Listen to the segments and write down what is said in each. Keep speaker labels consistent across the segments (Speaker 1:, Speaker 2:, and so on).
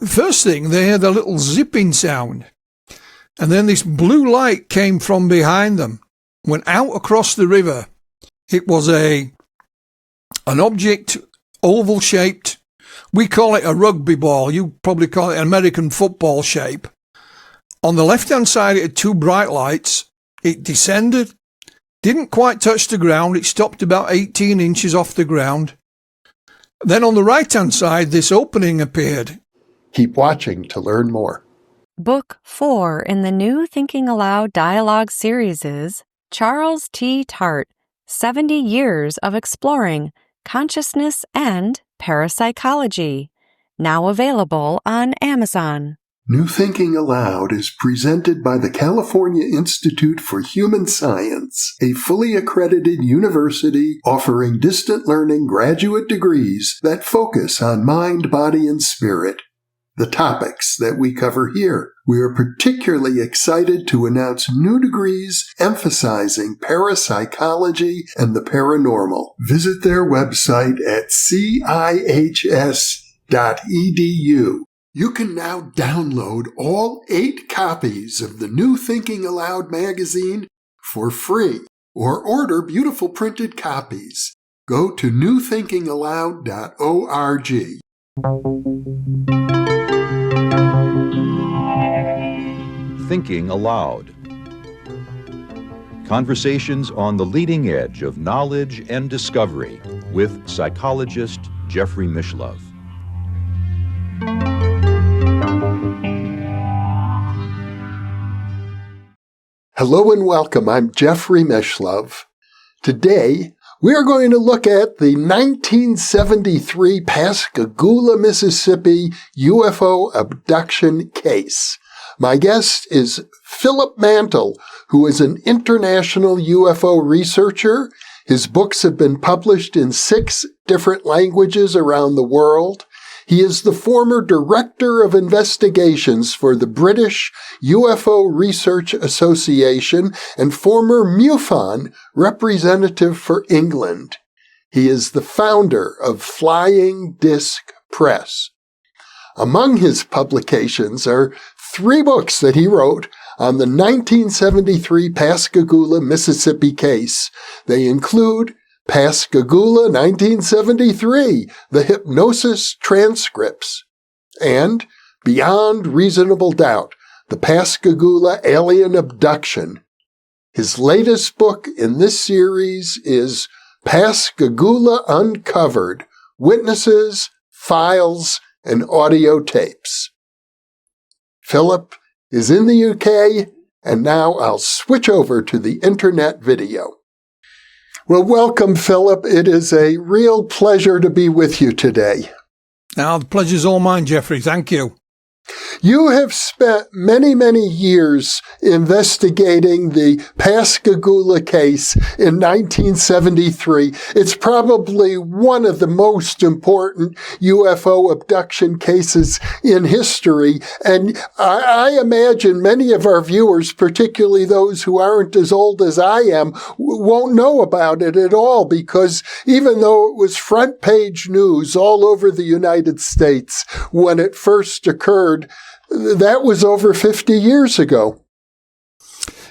Speaker 1: first thing, they heard a little zipping sound. And then this blue light came from behind them, went out across the river. It was an object, oval shaped. We call it a rugby ball. You probably call it an American football shape. On the left-hand side, it had two bright lights. It descended, didn't quite touch the ground. It stopped about 18 inches off the ground. Then on the right-hand side, this opening appeared.
Speaker 2: Keep watching to learn more.
Speaker 3: Book 4 in the new Thinking Aloud dialogue series is Charles T. Tart, 70 Years of Exploring Consciousness and Parapsychology, now available on Amazon.
Speaker 2: New Thinking Aloud is presented by the California Institute for Human Science, a fully accredited university offering distant learning graduate degrees that focus on mind, body, and spirit. The topics that we cover here. We are particularly excited to announce new degrees emphasizing parapsychology and the paranormal. Visit their website at cihs.edu. You can now download all 8 copies of the New Thinking Aloud magazine for free, or order beautiful printed copies. Go to newthinkingaloud.org.
Speaker 4: Thinking Aloud. Conversations on the leading edge of knowledge and discovery with psychologist Jeffrey Mishlove.
Speaker 2: Hello and welcome. I'm Jeffrey Mishlove. Today, we are going to look at the 1973 Pascagoula, Mississippi UFO abduction case. My guest is Philip Mantle, who is an international UFO researcher. His books have been published in 6 different languages around the world. He is the former Director of Investigations for the British UFO Research Association and former MUFON representative for England. He is the founder of Flying Disc Press. Among his publications are 3 books that he wrote on the 1973 Pascagoula, Mississippi case. They include Pascagoula 1973, The Hypnosis Transcripts, and Beyond Reasonable Doubt, The Pascagoula Alien Abduction. His latest book in this series is Pascagoula Uncovered, Witnesses, Files, and Audio Tapes. Philip is in the UK, and now I'll switch over to the internet video. Well, welcome, Philip. It is a real pleasure to be with you today.
Speaker 1: Now, the pleasure's all mine, Jeffrey. Thank you.
Speaker 2: You have spent many, many years investigating the Pascagoula case in 1973. It's probably one of the most important UFO abduction cases in history. And I imagine many of our viewers, particularly those who aren't as old as I am, won't know about it at all, because even though it was front page news all over the United States when it first occurred, that was over 50 years ago.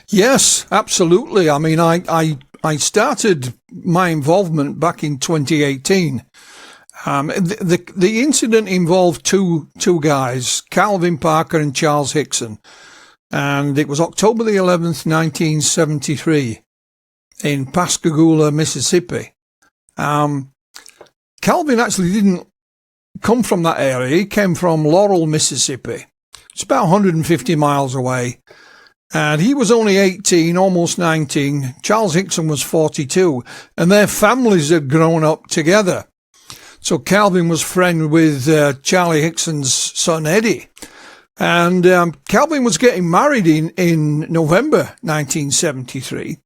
Speaker 1: Yes, absolutely. I mean, I started my involvement back in 2018. The incident involved two guys, Calvin Parker and Charles Hickson, and it was October the 11th, 1973, in Pascagoula, Mississippi. Calvin actually didn't come from that area. He came from Laurel, Mississippi. It's about 150 miles away. And he was only 18, almost 19. Charles Hickson was 42. And their families had grown up together. So Calvin was friend with Charlie Hickson's son, Eddie. And Calvin was getting married in November 1973.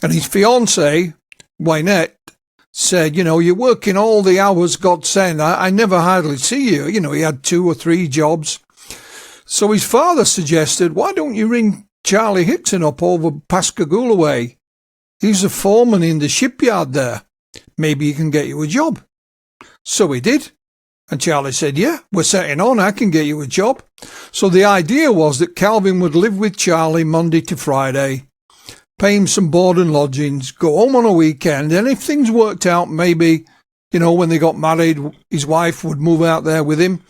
Speaker 1: And his fiancée, Wynette, said, you know, you're working all the hours God sent. I never hardly see you. You know, he had 2 or 3 jobs. So his father suggested, why don't you ring Charlie Hickson up over Pascagoula way? He's a foreman in the shipyard there. Maybe he can get you a job. So he did. And Charlie said, yeah, we're setting on. I can get you a job. So the idea was that Calvin would live with Charlie Monday to Friday, pay him some board and lodgings, go home on a weekend. And if things worked out, maybe, when they got married, his wife would move out there with him.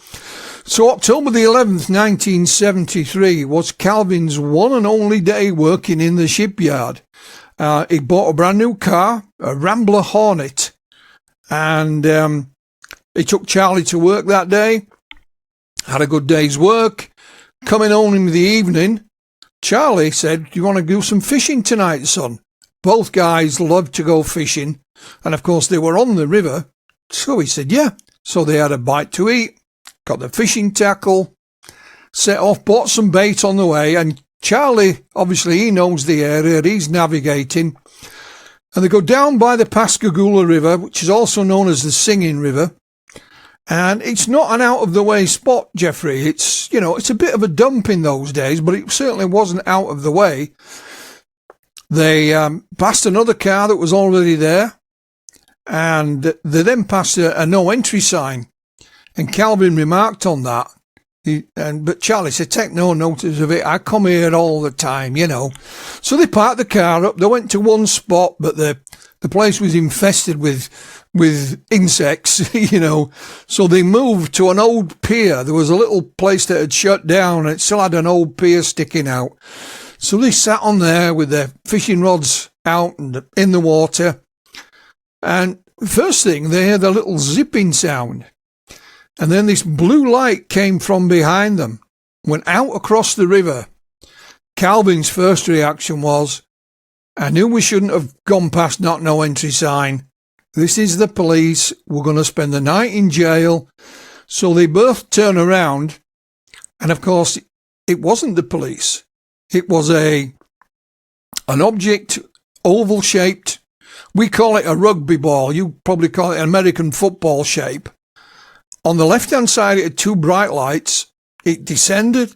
Speaker 1: So October the 11th, 1973 was Calvin's one and only day working in the shipyard. He bought a brand new car, a Rambler Hornet, and he took Charlie to work that day, had a good day's work. Coming home in the evening, Charlie said, do you want to do some fishing tonight, son? Both guys loved to go fishing, and of course they were on the river, so he said, yeah. So they had a bite to eat, got the fishing tackle, set off, bought some bait on the way, and Charlie, obviously he knows the area, he's navigating, and they go down by the Pascagoula River, which is also known as the Singing River. And it's not an out-of-the-way spot, Jeffrey. It's, it's a bit of a dump in those days, but it certainly wasn't out of the way. They passed another car that was already there, and they then passed a no-entry sign. And Calvin remarked on that. But Charlie said, take no notice of it. I come here all the time, So they parked the car up. They went to one spot, but the place was infested with insects, So they moved to an old pier. There was a little place that had shut down and it still had an old pier sticking out. So they sat on there with their fishing rods out and in the water. And first thing, they heard a little zipping sound. And then this blue light came from behind them, went out across the river. Calvin's first reaction was, I knew we shouldn't have gone past not no entry sign. This is the police. We're going to spend the night in jail. So they both turn around. And of course, it wasn't the police. It was an object, oval shaped. We call it a rugby ball. You probably call it an American football shape. On the left-hand side, it had two bright lights. It descended,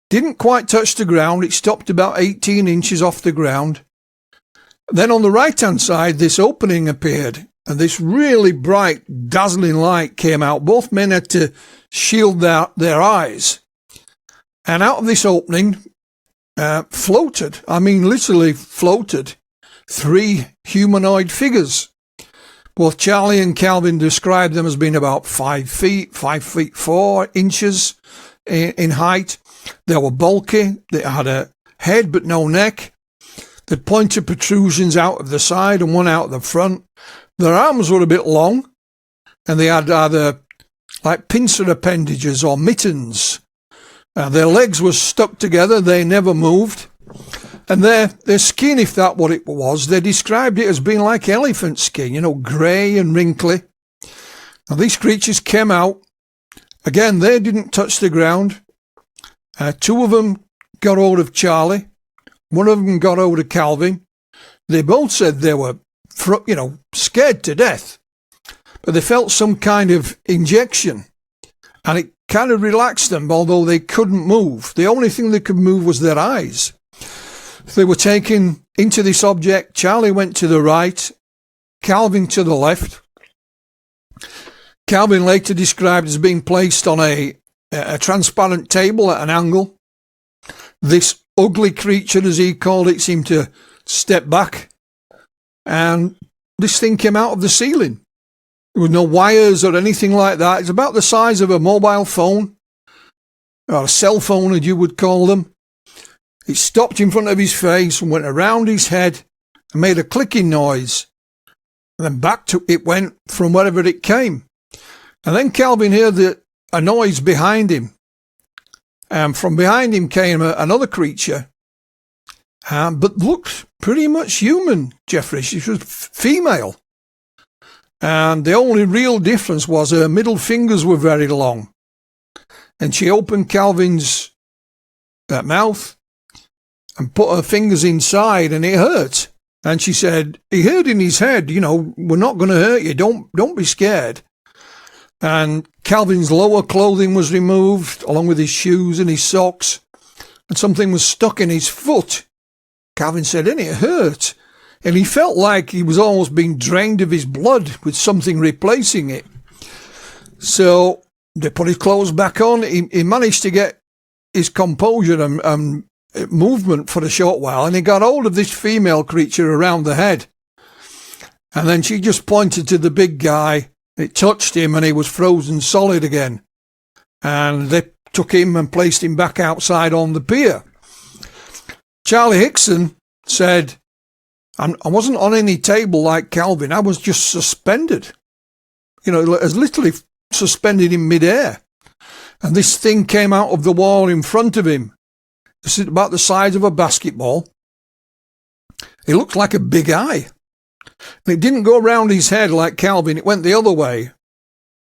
Speaker 1: didn't quite touch the ground. It stopped about 18 inches off the ground. Then on the right-hand side, this opening appeared, and this really bright, dazzling light came out. Both men had to shield their eyes. And out of this opening floated, literally floated, three humanoid figures. Both Charlie and Calvin described them as being about 5 feet, 4 inches in height. They were bulky. They had a head but no neck. They had pointed protrusions out of the side and one out of the front. Their arms were a bit long, and they had either like pincer appendages or mittens. Their legs were stuck together. They never moved. And their skin, if that what it was, they described it as being like elephant skin, grey and wrinkly. Now, these creatures came out. Again, they didn't touch the ground. Two of them got hold of Charlie. One of them got hold of Calvin. They both said they were, scared to death. But they felt some kind of injection. And it kind of relaxed them, although they couldn't move. The only thing they could move was their eyes. They were taken into this object. Charlie went to the right, Calvin to the left. Calvin later described as being placed on a transparent table at an angle. This ugly creature, as he called it, seemed to step back, and this thing came out of the ceiling. There were no wires or anything like that. It's about the size of a mobile phone, or a cell phone, as you would call them. It stopped in front of his face and went around his head and made a clicking noise. And then back to it went from wherever it came. And then Calvin heard a noise behind him. And from behind him came another creature, but looked pretty much human, Jeffrey. She was female. And the only real difference was her middle fingers were very long. And she opened Calvin's mouth and put her fingers inside, and it hurt. And she said, he heard in his head, we're not going to hurt you. Don't be scared. And Calvin's lower clothing was removed, along with his shoes and his socks, and something was stuck in his foot. Calvin said, and it hurt. And he felt like he was almost being drained of his blood with something replacing it. So they put his clothes back on. He managed to get his composure and movement for a short while, and he got hold of this female creature around the head. And then she just pointed to the big guy. It touched him and he was frozen solid again. And they took him and placed him back outside on the pier. Charlie Hickson said, I wasn't on any table like Calvin. I was just suspended. You know, as literally suspended in midair. And this thing came out of the wall in front of him. This is about the size of a basketball. It looked like a big eye. And it didn't go around his head like Calvin. It went the other way,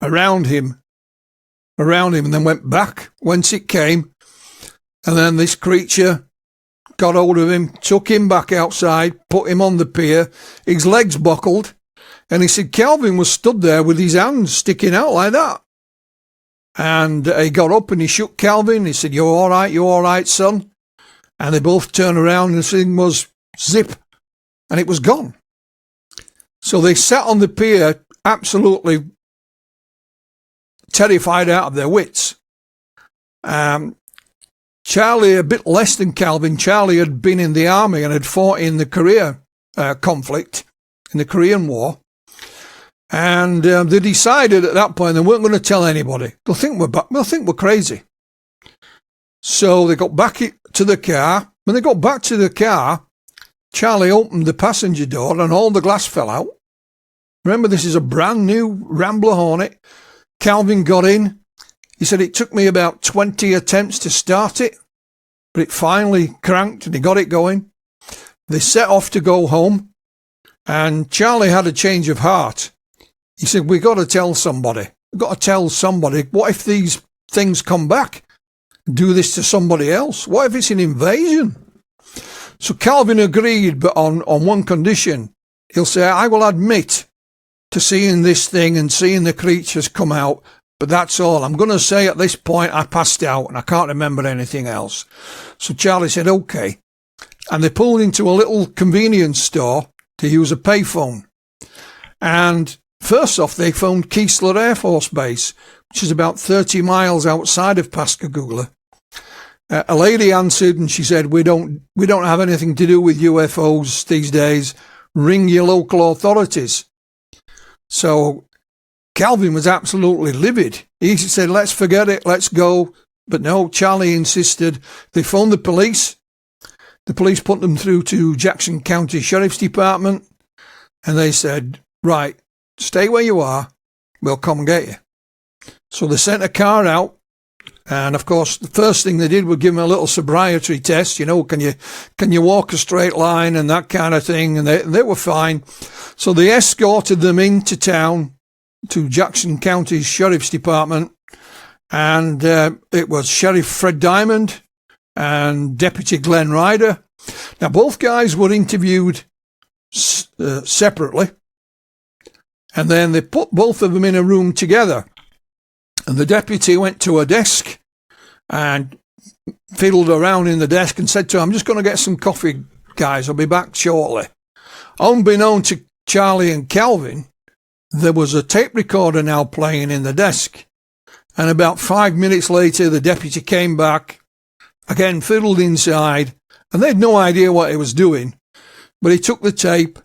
Speaker 1: around him, and then went back whence it came. And then this creature got hold of him, took him back outside, put him on the pier. His legs buckled. And he said Calvin was stood there with his hands sticking out like that. And he got up and he shook Calvin. He said, you all right, son? And they both turned around and the thing was zip. And it was gone. So they sat on the pier absolutely terrified out of their wits. Charlie, a bit less than Calvin, Charlie had been in the army and had fought in the Korea conflict, in the Korean War. And they decided at that point they weren't going to tell anybody. They'll think we're crazy. So they got back to the car. When they got back to the car, Charlie opened the passenger door and all the glass fell out. Remember, this is a brand new Rambler Hornet. Calvin got in. He said it took me about 20 attempts to start it, but it finally cranked and he got it going. They set off to go home, and Charlie had a change of heart. He said, we got to tell somebody. We've got to tell somebody. What if these things come back and do this to somebody else? What if it's an invasion? So Calvin agreed, but on one condition. He'll say, I will admit to seeing this thing and seeing the creatures come out, but that's all. I'm going to say at this point I passed out and I can't remember anything else. So Charlie said, okay. And they pulled into a little convenience store to use a payphone. And first off, they phoned Keesler Air Force Base, which is about 30 miles outside of Pascagoula. A lady answered and she said, we don't have anything to do with UFOs these days. Ring your local authorities. So Calvin was absolutely livid. He said, let's forget it, let's go. But no, Charlie insisted. They phoned the police. The police put them through to Jackson County Sheriff's Department. And they said, right, stay where you are. We'll come and get you. So they sent a car out. And of course, the first thing they did was give him a little sobriety test. You know, can you walk a straight line and that kind of thing? And they were fine. So they escorted them into town to Jackson County Sheriff's Department. And it was Sheriff Fred Diamond and Deputy Glenn Ryder. Now, both guys were interviewed separately. And then they put both of them in a room together. And the deputy went to a desk and fiddled around in the desk and said to him, I'm just going to get some coffee, guys. I'll be back shortly. Unbeknown to Charlie and Calvin, there was a tape recorder now playing in the desk. And about 5 minutes later, the deputy came back, again fiddled inside, and they had no idea what he was doing. But he took the tape,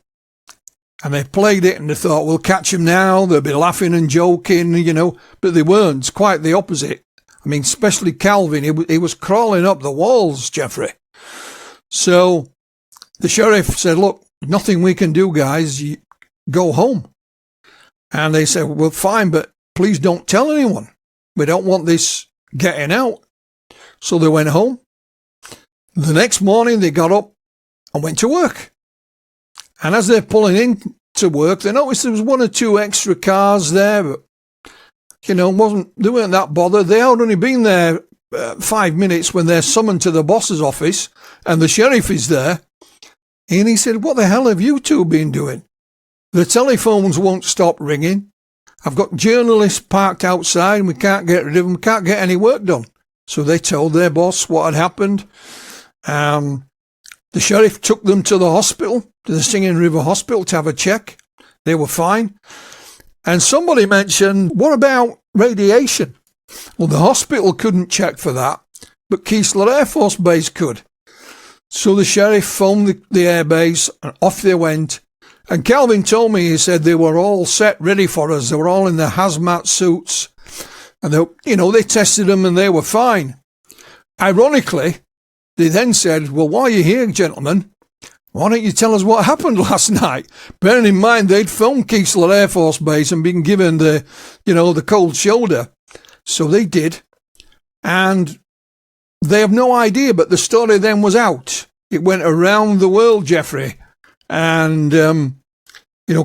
Speaker 1: and they played it, and they thought, we'll catch him now. They'll be laughing and joking, you know. But they weren't. It's quite the opposite. I mean, especially Calvin. He was crawling up the walls, Jeffrey. So the sheriff said, look, nothing we can do, guys. You go home. And they said, well, fine, but please don't tell anyone. We don't want this getting out. So they went home. The next morning, they got up and went to work. And as they're pulling in to work, they noticed there was one or two extra cars there, but, you know, they weren't that bothered. They had only been there 5 minutes when they're summoned to the boss's office, and the sheriff is there. And he said, what the hell have you two been doing? The telephones won't stop ringing. I've got journalists parked outside, and we can't get rid of them, can't get any work done. So they told their boss what had happened. The sheriff took them to the hospital, to the Singing River Hospital, to have a check. They were fine. And somebody mentioned, what about radiation. Well, the hospital couldn't check for that, but Keesler Air Force Base could. So the sheriff phoned the airbase, and off they went. And Calvin told me, he said they were all set ready for us. They were all in their hazmat suits. And they tested them and they were fine. Ironically, they then said, well, while you're here, gentlemen, why don't you tell us what happened last night? Bearing in mind they'd filmed Keesler Air Force Base and been given the cold shoulder. So they did. And they have no idea, but the story then was out. It went around the world, Jeffrey. And,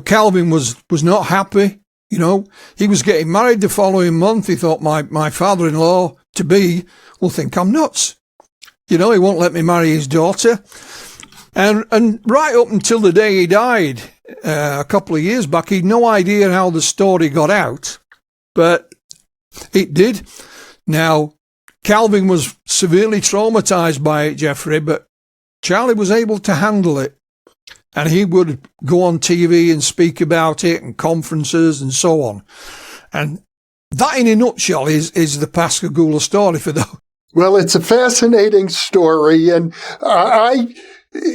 Speaker 1: Calvin was not happy. He was getting married the following month. He thought my father-in-law to be will think I'm nuts. He won't let me marry his daughter. And right up until the day he died, a couple of years back, he'd no idea how the story got out, but it did. Now, Calvin was severely traumatized by it, Jeffrey, but Charlie was able to handle it. And he would go on TV and speak about it and conferences and so on. And that in a nutshell is the Pascagoula story for those.
Speaker 2: Well, it's a fascinating story, and I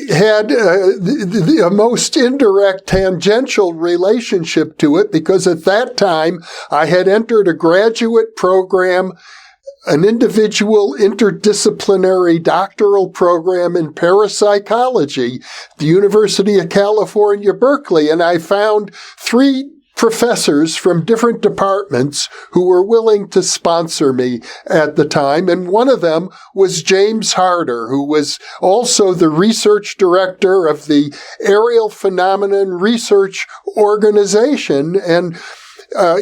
Speaker 2: had a most indirect tangential relationship to it because at that time I had entered a graduate program, an individual interdisciplinary doctoral program in parapsychology at the University of California, Berkeley, and I found 3 professors from different departments who were willing to sponsor me at the time. And one of them was James Harder, who was also the research director of the Aerial Phenomenon Research Organization. And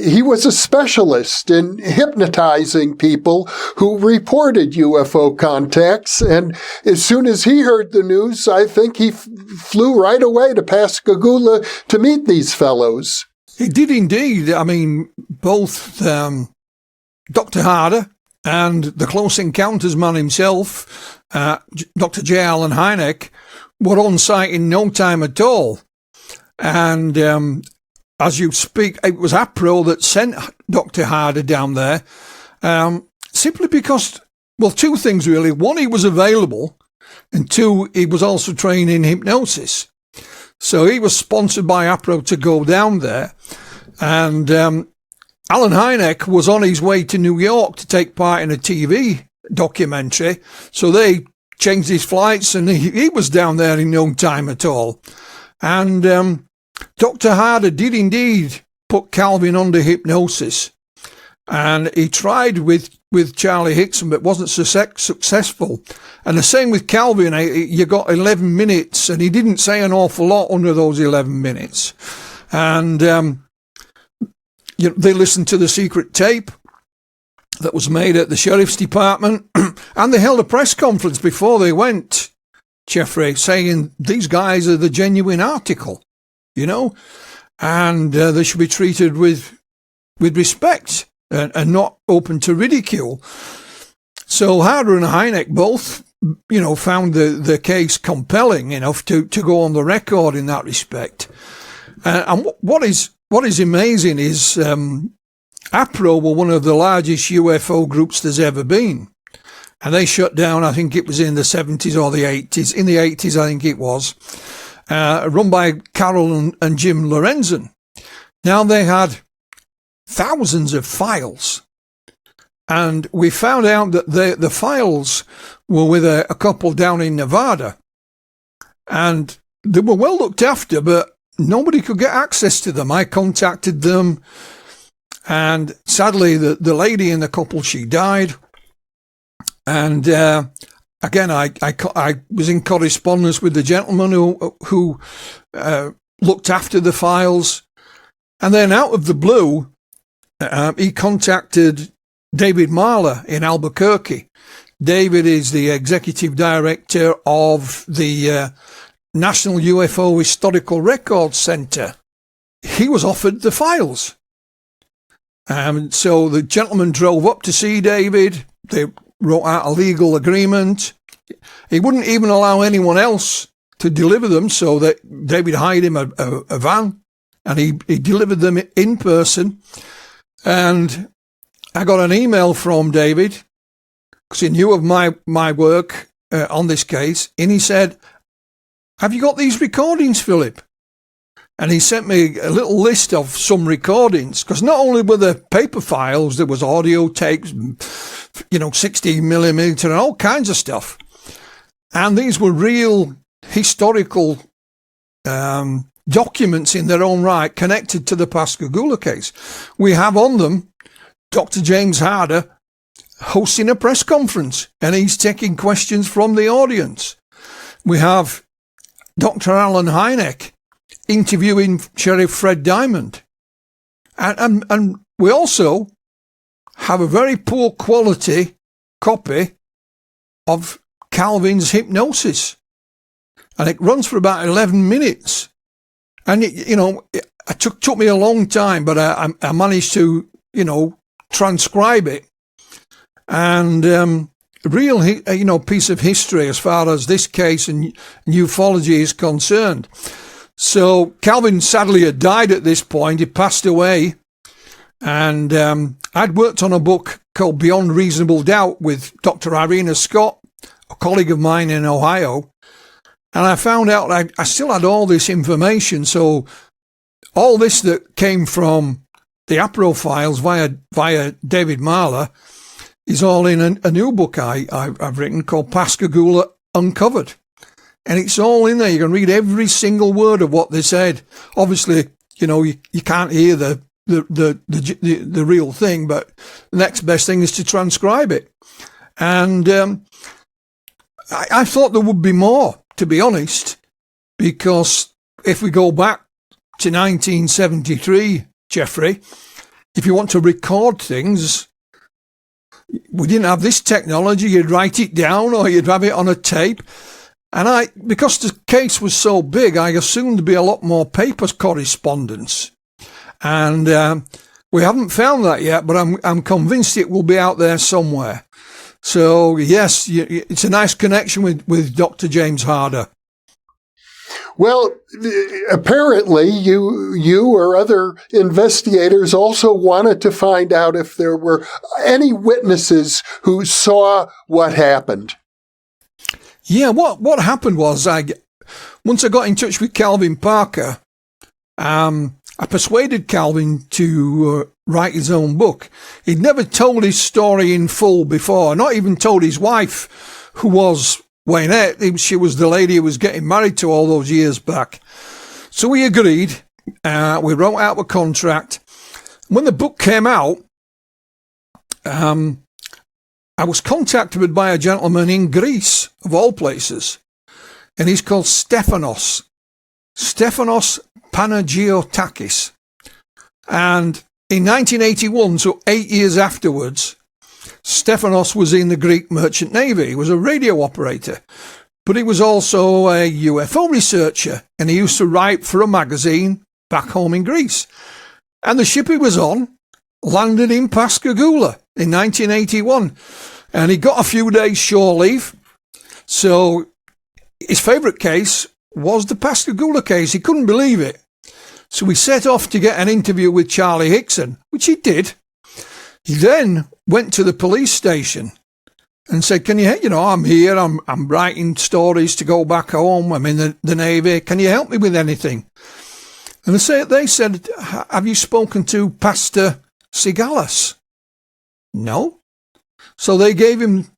Speaker 2: he was a specialist in hypnotizing people who reported UFO contacts. And as soon as he heard the news, I think he flew right away to Pascagoula to meet these fellows.
Speaker 1: He did indeed. I mean, both Dr. Harder and the Close Encounters man himself, Dr. J. Allen Hynek, were on site in no time at all. And as you speak, it was APRO that sent Dr. Harder down there, simply because, well, 2 things really. 1, he was available, and 2, he was also trained in hypnosis. So he was sponsored by APRO to go down there. And Alan Hynek was on his way to New York to take part in a TV documentary. So they changed his flights and he was down there in no time at all. And Dr. Harder did indeed put Calvin under hypnosis. And he tried with Charlie Hickson, but wasn't successful. And the same with Calvin. You got 11 minutes, and he didn't say an awful lot under those 11 minutes. And they listened to the secret tape that was made at the sheriff's department, and they held a press conference before they went, Jeffrey, saying these guys are the genuine article, and they should be treated with respect. And not open to ridicule. So Harder and Hynek both, found the case compelling enough to go on the record in that respect. And what is amazing is APRO were one of the largest UFO groups there's ever been. And they shut down, I think it was in the 70s or the 80s. In the 80s, I think it was. Run by Carol and Jim Lorenzen. Now they had thousands of files, and we found out that the files were with a couple down in Nevada, and they were well looked after, but nobody could get access to them. I contacted them, and sadly the lady in the couple, she died. And again, I was in correspondence with the gentleman who looked after the files, and then out of the blue, he contacted David Marler in Albuquerque. David is the executive director of the National UFO Historical Records Center. He was offered the files. So the gentleman drove up to see David. They wrote out a legal agreement. He wouldn't even allow anyone else to deliver them, so that David hired him a van, and he delivered them in person. And I got an email from David because he knew of my work on this case, and he said, "Have you got these recordings, Philip?" And he sent me a little list of some recordings, because not only were there paper files, there was audio tapes, 16 millimeter and all kinds of stuff. And these were real historical documents in their own right connected to the Pascagoula case. We have on them Dr. James Harder hosting a press conference, and he's taking questions from the audience. We have Dr. Alan Hynek interviewing Sheriff Fred Diamond. And we also have a very poor quality copy of Calvin's Hypnosis. And it runs for about 11 minutes. And, it took me a long time, but I managed to, transcribe it. And real, piece of history as far as this case and ufology is concerned. So Calvin sadly had died at this point. He passed away. And I'd worked on a book called Beyond Reasonable Doubt with Dr. Irina Scott, a colleague of mine in Ohio. And I found out I still had all this information. So all this that came from the APRO files via David Marler is all in a new book I've written called Pascagoula Uncovered. And it's all in there. You can read every single word of what they said. Obviously, you can't hear the real thing, but the next best thing is to transcribe it. And I thought there would be more, to be honest, because if we go back to 1973, Jeffrey, if you want to record things, we didn't have this technology. You'd write it down or you'd have it on a tape. And because the case was so big, I assumed there'd be a lot more paper correspondence. And we haven't found that yet, but I'm convinced it will be out there somewhere. So, yes, it's a nice connection with Dr. James Harder.
Speaker 2: Well, apparently you or other investigators also wanted to find out if there were any witnesses who saw what happened.
Speaker 1: Yeah, what happened was once I got in touch with Calvin Parker, I persuaded Calvin to write his own book. He'd never told his story in full before, not even told his wife, who was Waynette. She was the lady who was getting married to all those years back. So we agreed. We wrote out a contract. When the book came out, I was contacted by a gentleman in Greece, of all places, and he's called Stephanos Panagiotakis. And in 1981, so 8 years afterwards, Stephanos was in the Greek Merchant Navy. He was a radio operator, but he was also a UFO researcher, and he used to write for a magazine back home in Greece. And the ship he was on landed in Pascagoula in 1981, and he got a few days shore leave. So his favourite case was the Pascagoula case. He couldn't believe it. So we set off to get an interview with Charlie Hickson, which he did. He then went to the police station and said, "Can I'm here, I'm writing stories to go back home, I'm in the Navy, can you help me with anything?" And they said, "Have you spoken to Pastor Sigalis?" No. So they gave him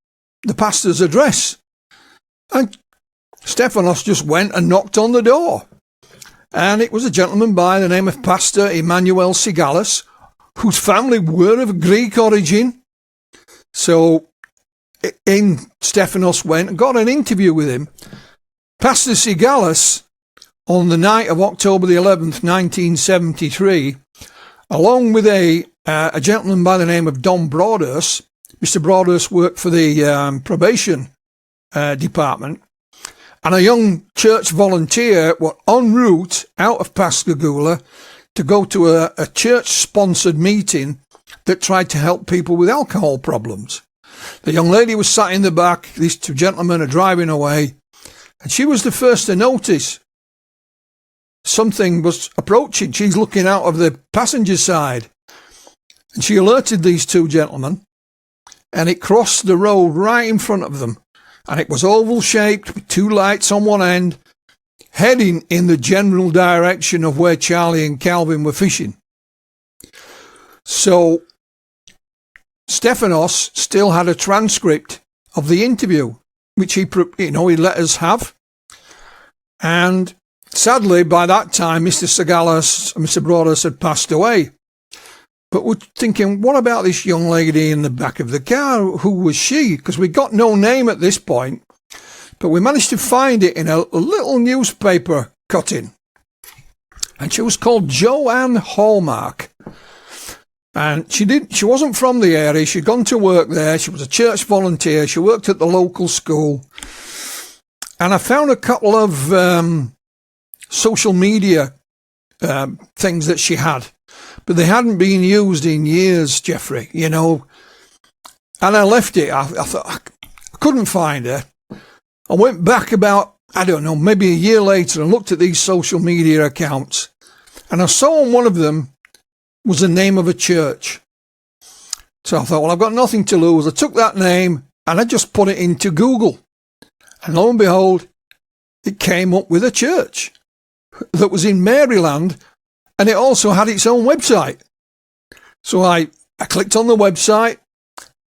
Speaker 1: the pastor's address. And Stephanos just went and knocked on the door. And it was a gentleman by the name of Pastor Emmanuel Sigalis, whose family were of Greek origin. So Stephanos went and got an interview with him. Pastor Sigalis, on the night of October the 11th, 1973, along with a gentleman by the name of Don Broadhurst. Mr. Broadhurst worked for the probation department, and a young church volunteer were en route out of Pascagoula to go to a church-sponsored meeting that tried to help people with alcohol problems. The young lady was sat in the back, these two gentlemen are driving away, and she was the first to notice something was approaching. She's looking out of the passenger side, And she alerted these two gentlemen, and it crossed the road right in front of them. And it was oval shaped with two lights on one end, heading in the general direction of where Charlie and Calvin were fishing. So Stephanos still had a transcript of the interview, which he let us have. And sadly, by that time, Mr. Sagalas and Mr. Broadus had passed away. But we're thinking, what about this young lady in the back of the car? Who was she? Because we got no name at this point. But we managed to find it in a little newspaper cutting. And she was called Joanne Hallmark. And she wasn't from the area. She'd gone to work there. She was a church volunteer. She worked at the local school. And I found a couple of social media things that she had. But they hadn't been used in years, Jeffrey, And I left it. I thought, I couldn't find her. I went back about, maybe a year later and looked at these social media accounts. And I saw on one of them was the name of a church. So I thought, well, I've got nothing to lose. I took that name and I just put it into Google. And lo and behold, it came up with a church that was in Maryland. And it also had its own website. So I clicked on the website.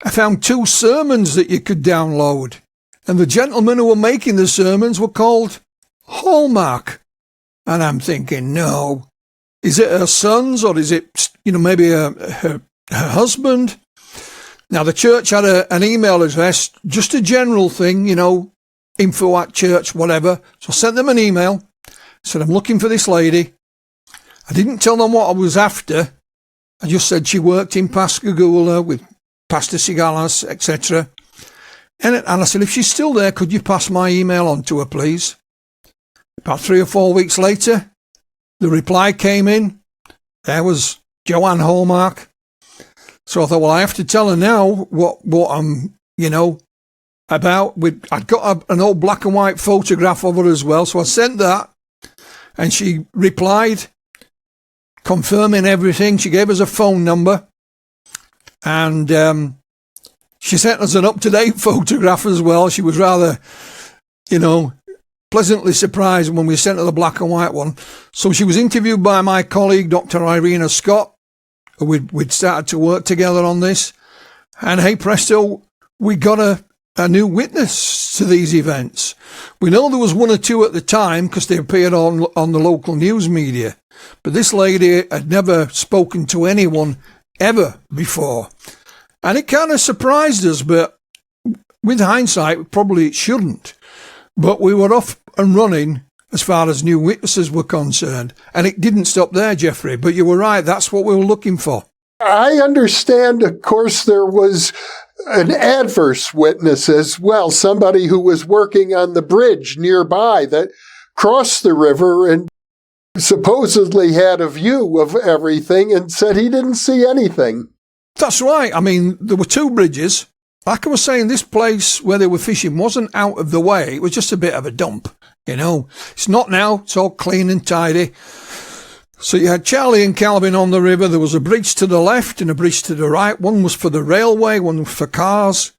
Speaker 1: I found 2 sermons that you could download. And the gentlemen who were making the sermons were called Hallmark. And I'm thinking, no. Is it her sons or is it, maybe her husband? Now, the church had an email address, just a general thing, info@church, whatever. So I sent them an email. Said, I'm looking for this lady. I didn't tell them what I was after. I just said she worked in Pascagoula with Pastor Sigalas, etc. And I said, if she's still there, could you pass my email on to her, please? About 3 or 4 weeks later, the reply came in. There was Joanne Hallmark. So I thought, well, I have to tell her now what I'm, about. I'd got an old black and white photograph of her as well. So I sent that and she replied, confirming everything. She gave us a phone number and she sent us an up-to-date photograph as well. She was rather, pleasantly surprised when we sent her the black and white one. So she was interviewed by my colleague, Dr. Irina Scott. We'd started to work together on this. And hey presto, we got a new witness to these events. We know there was 1 or 2 at the time because they appeared on the local news media. But this lady had never spoken to anyone ever before. And it kind of surprised us, but with hindsight, probably it shouldn't. But we were off and running as far as new witnesses were concerned. And it didn't stop there, Jeffrey. But you were right, that's what we were looking for.
Speaker 2: I understand, of course, there was an adverse witness as well, somebody who was working on the bridge nearby that crossed the river and supposedly had a view of everything and said he didn't see anything.
Speaker 1: That's right. I mean, there were 2 bridges. Like I was saying, this place where they were fishing wasn't out of the way. It was just a bit of a dump, It's not now. It's all clean and tidy. So you had Charlie and Calvin on the river. There was a bridge to the left and a bridge to the right. One was for the railway, one was for cars.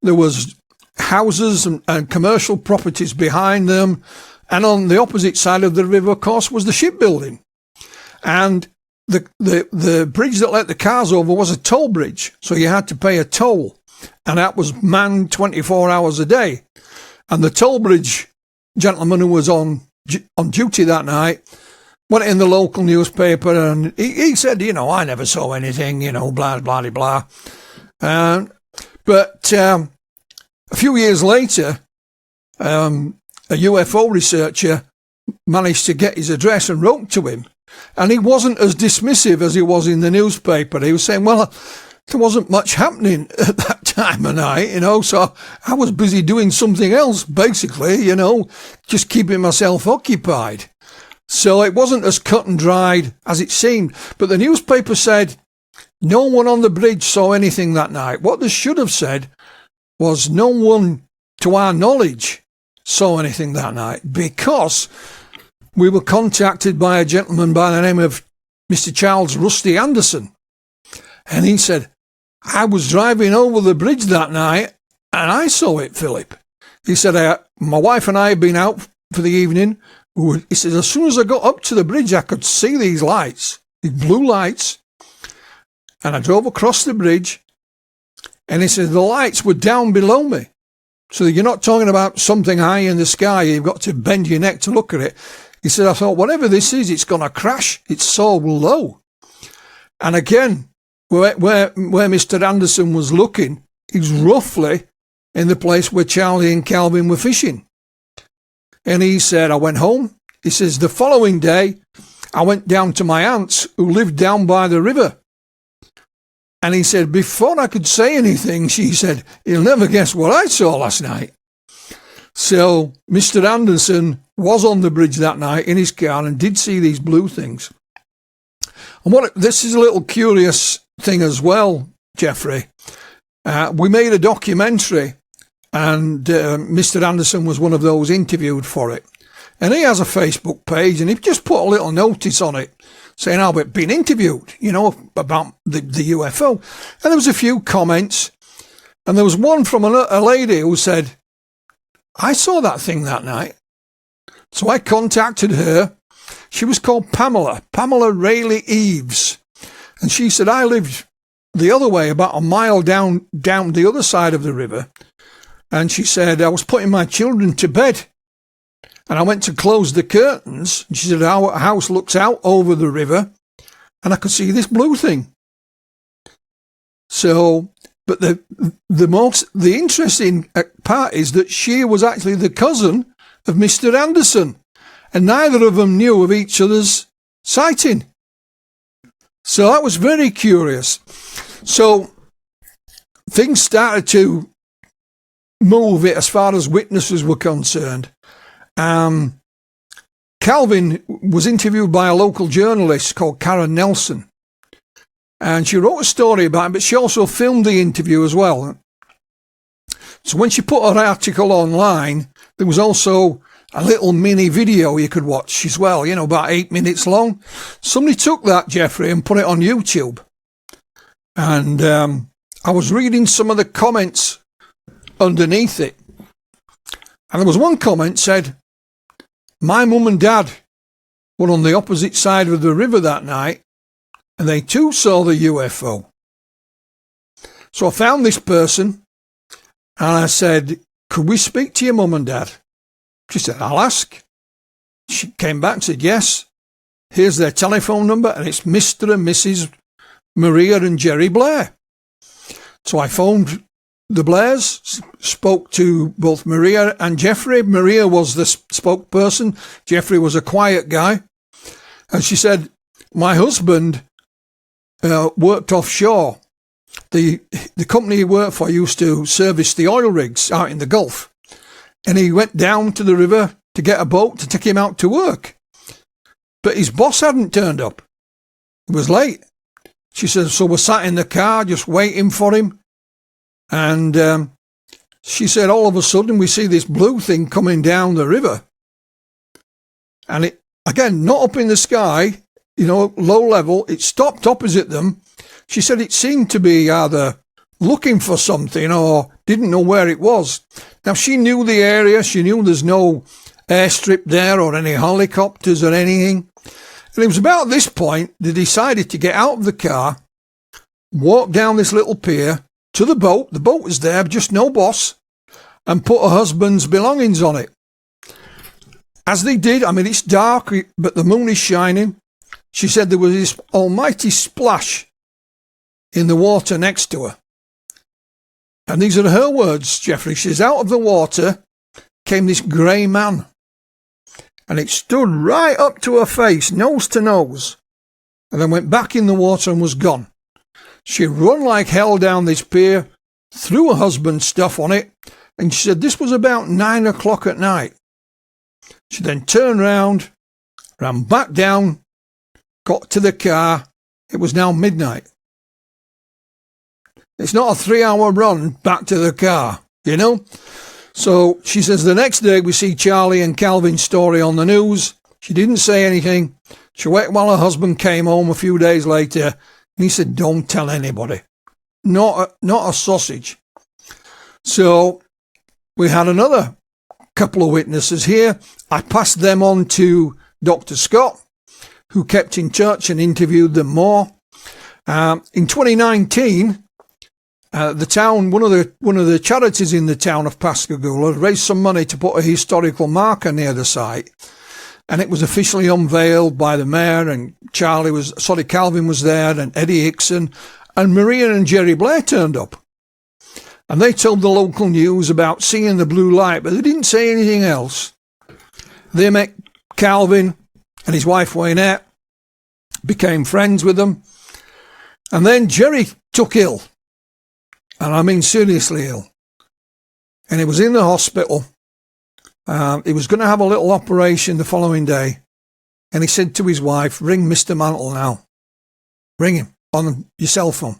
Speaker 1: There was houses and commercial properties behind them. And on the opposite side of the river, of course, was the shipbuilding. And the bridge that let the cars over was a toll bridge. So you had to pay a toll. And that was manned 24 hours a day. And the toll bridge gentleman who was on duty that night went in the local newspaper and he said, I never saw anything, blah, blah, blah. But a few years later, a UFO researcher managed to get his address and wrote to him. And he wasn't as dismissive as he was in the newspaper. He was saying, well, there wasn't much happening at that time of night, so I was busy doing something else, basically, just keeping myself occupied. So it wasn't as cut and dried as it seemed. But the newspaper said no one on the bridge saw anything that night. What they should have said was no one, to our knowledge, saw anything that night, because we were contacted by a gentleman by the name of Mr. Charles Rusty Anderson. And he said, I was driving over the bridge that night and I saw it, Philip. He said, my wife and I had been out for the evening. He said, as soon as I got up to the bridge, I could see these lights, these blue lights. And I drove across the bridge. And he said, the lights were down below me. So you're not talking about something high in the sky. You've got to bend your neck to look at it. He said, I thought, whatever this is, it's going to crash. It's so low. And again, where Mr. Anderson was looking, he's roughly in the place where Charlie and Calvin were fishing. And he said, I went home. He says, the following day, I went down to my aunt's who lived down by the river. And he said, before I could say anything, she said, you'll never guess what I saw last night. So Mr. Anderson was on the bridge that night in his car and did see these blue things. And this is a little curious thing as well, Jeffrey. We made a documentary, and Mr. Anderson was one of those interviewed for it. And he has a Facebook page, and he just put a little notice on it saying, I've been interviewed, about the UFO. And there was a few comments, and there was one from a lady who said, I saw that thing that night. So I contacted her. She was called Pamela Rayleigh Eves. And she said, I lived the other way, about a mile down the other side of the river. And she said, I was putting my children to bed. And I went to close the curtains. And she said, our house looks out over the river. And I could see this blue thing. So, but the interesting part is that she was actually the cousin of Mr. Anderson. And neither of them knew of each other's sighting. So that was very curious. So things started to move it as far as witnesses were concerned. Calvin was interviewed by a local journalist called Karen Nelson. And she wrote a story about it, but she also filmed the interview as well. So when she put her article online, there was also a little mini video you could watch as well, about 8 minutes long. Somebody took that, Jeffrey, and put it on YouTube. And I was reading some of the comments underneath it. And there was one comment said, my mum and dad were on the opposite side of the river that night, and they too saw the UFO. So I found this person, and I said, could we speak to your mum and dad? She said, I'll ask. She came back and said, yes, here's their telephone number, and it's Mr. and Mrs. Maria and Jerry Blair. So I phoned the Blairs, spoke to both Maria and Jeffrey. Maria was the spokesperson. Jeffrey was a quiet guy. And she said, my husband worked offshore. The company he worked for used to service the oil rigs out in the Gulf. And he went down to the river to get a boat to take him out to work. But his boss hadn't turned up. It was late. She said, so we're sat in the car just waiting for him. And she said, all of a sudden we see this blue thing coming down the river. And it, again, not up in the sky, low level. It stopped opposite them. She said it seemed to be either looking for something or didn't know where it was. Now, she knew the area. She knew there's no airstrip there or any helicopters or anything. And it was about this point they decided to get out of the car, walk down this little pier to the boat. The boat was there, just no boss, and put her husband's belongings on it. As they did, it's dark, but the moon is shining. She said there was this almighty splash in the water next to her. And these are her words, Jeffrey. She says, out of the water came this grey man. And it stood right up to her face, nose to nose, and then went back in the water and was gone. She run like hell down this pier, threw her husband's stuff on it, and she said this was about 9 o'clock at night. She then turned round, ran back down, got to the car. It was now midnight. It's not a 3-hour run back to the car, So she says the next day we see Charlie and Calvin's story on the news. She didn't say anything. She waited while her husband came home a few days later, And he said, don't tell anybody. Not a sausage. So we had another couple of witnesses here. I passed them on to Dr. Scott, who kept in touch and interviewed them more. In 2019, the town, one of the charities in the town of Pascagoula, raised some money to put a historical marker near the site, and it was officially unveiled by the mayor. And Calvin was there, and Eddie Hickson, and Maria and Jerry Blair turned up, and they told the local news about seeing the blue light, but they didn't say anything else. They met Calvin and his wife Waynette, became friends with them, and then Jerry took ill. And I mean seriously ill. And he was in the hospital. He was going to have a little operation the following day. And he said to his wife, ring Mr. Mantle now. Ring him on your cell phone.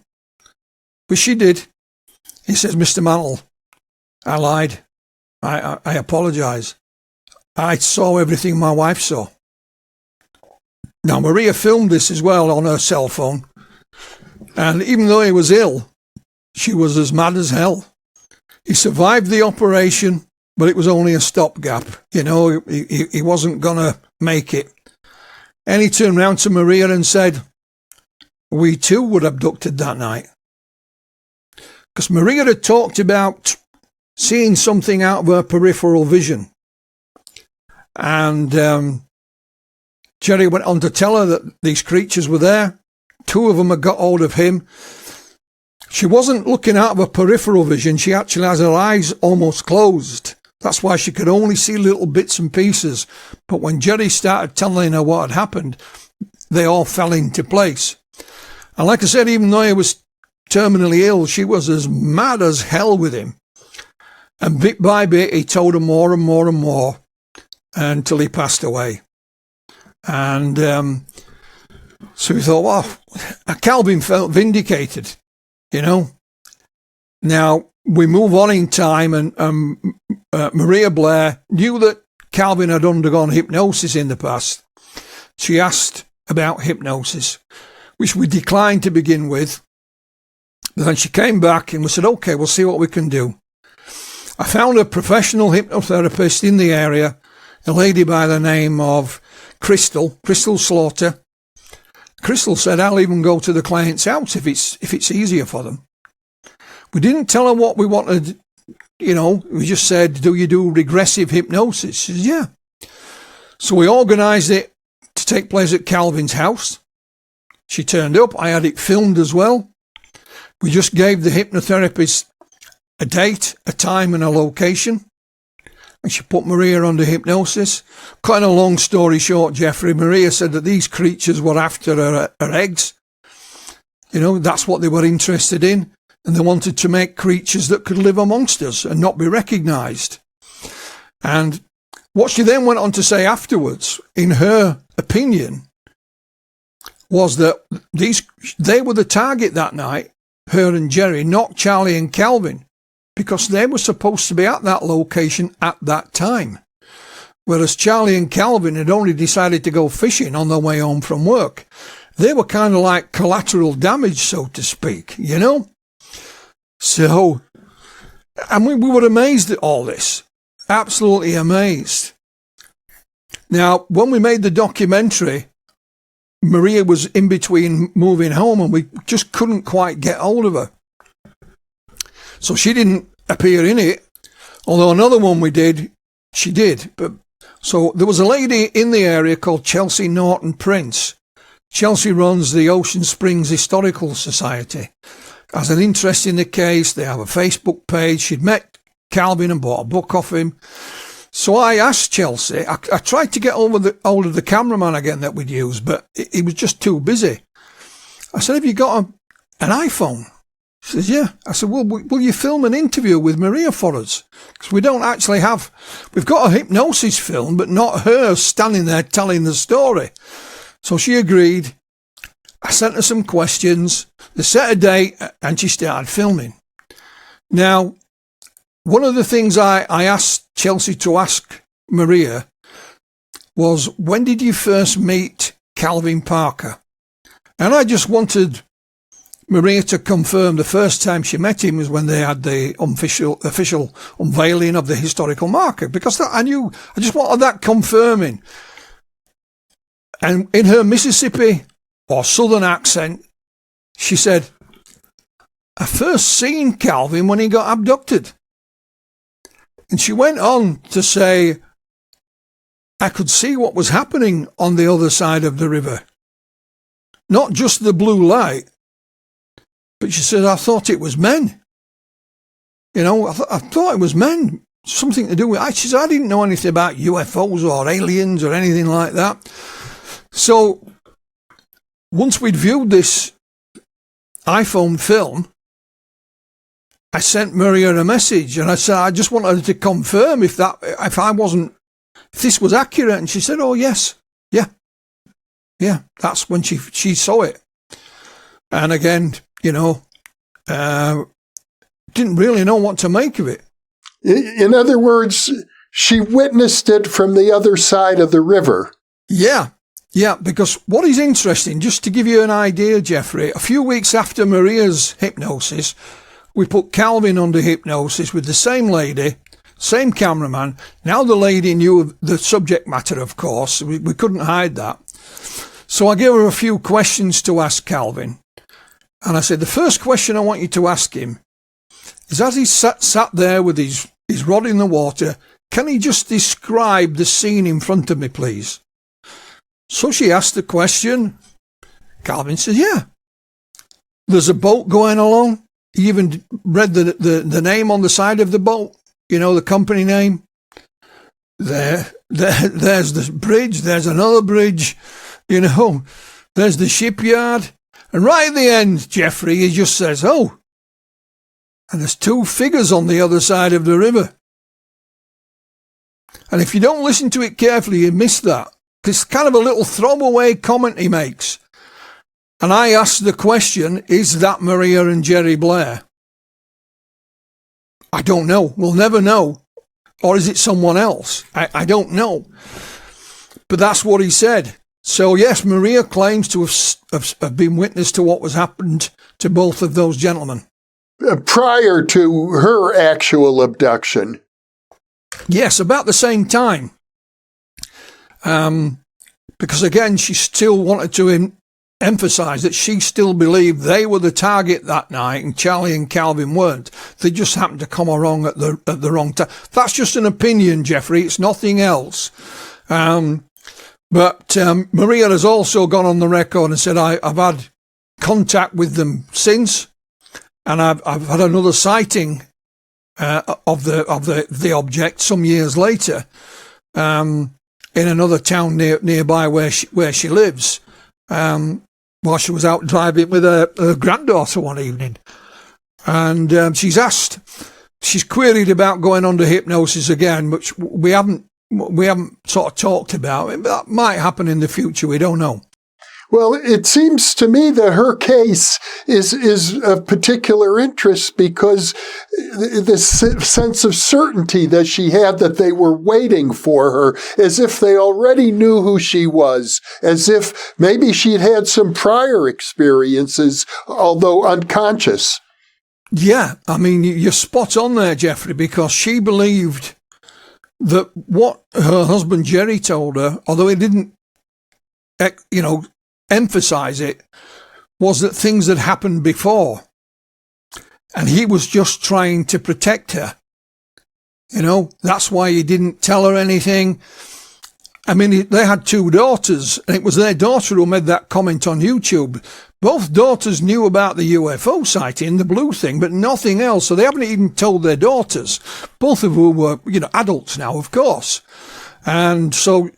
Speaker 1: But she did. He says, Mr. Mantle, I lied. I apologise. I saw everything my wife saw. Now, Maria filmed this as well on her cell phone. And even though he was ill, she was as mad as hell. He survived the operation, but it was only a stopgap. You know, he wasn't going to make it. And he turned round to Maria and said, we too were abducted that night. Because Maria had talked about seeing something out of her peripheral vision. And Jerry went on to tell her that these creatures were there. Two of them had got hold of him. She wasn't looking out of her peripheral vision. She actually has her eyes almost closed. That's why she could only see little bits and pieces. But when Jerry started telling her what had happened, they all fell into place. And like I said, even though he was terminally ill, she was as mad as hell with him. And bit by bit, he told her more and more and more until he passed away. And so we thought, well, Calvin felt vindicated. You know, now we move on in time, and Maria Blair knew that Calvin had undergone hypnosis in the past. She asked about hypnosis, which we declined to begin with. But then she came back and we said, okay, we'll see what we can do. I found a professional hypnotherapist in the area, a lady by the name of Crystal Slaughter. Crystal said, I'll even go to the client's house if it's easier for them. We didn't tell her what we wanted, you know, we just said, do you do regressive hypnosis? She said, yeah. So we organised it to take place at Calvin's house. She turned up. I had it filmed as well. We just gave the hypnotherapist a date, a time and a location. And she put Maria under hypnosis. Quite a long story short, Jeffrey, Maria said that these creatures were after her eggs. You know, that's what they were interested in. And they wanted to make creatures that could live amongst us and not be recognised. And what she then went on to say afterwards, in her opinion, was that they were the target that night, her and Jerry, not Charlie and Calvin, because they were supposed to be at that location at that time. Whereas Charlie and Calvin had only decided to go fishing on their way home from work. They were kind of like collateral damage, so to speak, you know? So, and we were amazed at all this. Absolutely amazed. Now, when we made the documentary, Maria was in between moving home and we just couldn't quite get hold of her. So she didn't appear in it, although another one we did, she did. But so there was a lady in the area called Chelsea Norton Prince. Chelsea runs the Ocean Springs Historical Society. Has an interest in the case. They have a Facebook page. She'd met Calvin and bought a book off him. So I asked Chelsea, I tried to get hold of the cameraman again that we'd used, but he was just too busy. I said, have you got an iPhone? She says, yeah. I said, well, will you film an interview with Maria for us? Because we don't actually we've got a hypnosis film, but not her standing there telling the story. So she agreed. I sent her some questions. They set a date and she started filming. Now, one of the things I asked Chelsea to ask Maria was, when did you first meet Calvin Parker? And I just wanted Maria to confirm the first time she met him was when they had the official unveiling of the historical marker, because I just wanted that confirming. And in her Mississippi or Southern accent, she said, I first seen Calvin when he got abducted. And she went on to say, I could see what was happening on the other side of the river. Not just the blue light, but she said, I thought it was men. You know, I thought it was men. Something to do with... She said, I didn't know anything about UFOs or aliens or anything like that. So, once we'd viewed this iPhone film, I sent Maria a message and I said, I just wanted to confirm if this was accurate. And she said, oh, yes. Yeah, that's when she saw it. And again, you know, didn't really know what to make of it.
Speaker 2: In other words, she witnessed it from the other side of the river.
Speaker 1: Yeah, because what is interesting, just to give you an idea, Jeffrey, a few weeks after Maria's hypnosis, we put Calvin under hypnosis with the same lady, same cameraman. Now the lady knew the subject matter, of course. We couldn't hide that. So I gave her a few questions to ask Calvin. And I said, the first question I want you to ask him is, as he sat there with his rod in the water, can he just describe the scene in front of me, please? So she asked the question. Calvin said, yeah. There's a boat going along. He even read the name on the side of the boat, you know, the company name. There's the bridge, there's another bridge, you know, there's the shipyard. And right at the end, Jeffrey, he just says, oh, and there's two figures on the other side of the river. And if you don't listen to it carefully, you miss that. It's kind of a little throwaway comment he makes. And I asked the question, is that Maria and Jerry Blair? I don't know. We'll never know. Or is it someone else? I don't know. But that's what he said. So yes, Maria claims to have been witness to what was happened to both of those gentlemen.
Speaker 2: Prior to her actual abduction.
Speaker 1: Yes, about the same time. Because again, she still wanted to emphasize that she still believed they were the target that night and Charlie and Calvin weren't. They just happened to come along at the wrong time. That's just an opinion, Jeffrey. It's nothing else. But Maria has also gone on the record and said, I've had contact with them since, and I've had another sighting of the object some years later in another town nearby where she lives. While she was out driving with her granddaughter one evening. And she's queried about going under hypnosis again, which we haven't sort of talked about. That might happen in the future, we don't know.
Speaker 2: Well, it seems to me that her case is of particular interest because the sense of certainty that she had that they were waiting for her, as if they already knew who she was, as if maybe she'd had some prior experiences, although unconscious.
Speaker 1: Yeah, I mean, you're spot on there, Jeffrey, because she believed that what her husband Jerry told her, although he didn't, emphasize it, was that things had happened before and he was just trying to protect her. That's why he didn't tell her anything. I mean, they had two daughters, and it was their daughter who made that comment on YouTube. Both daughters knew about the UFO sighting, the blue thing, but nothing else. So they haven't even told their daughters, both of whom were, adults now, of course. And so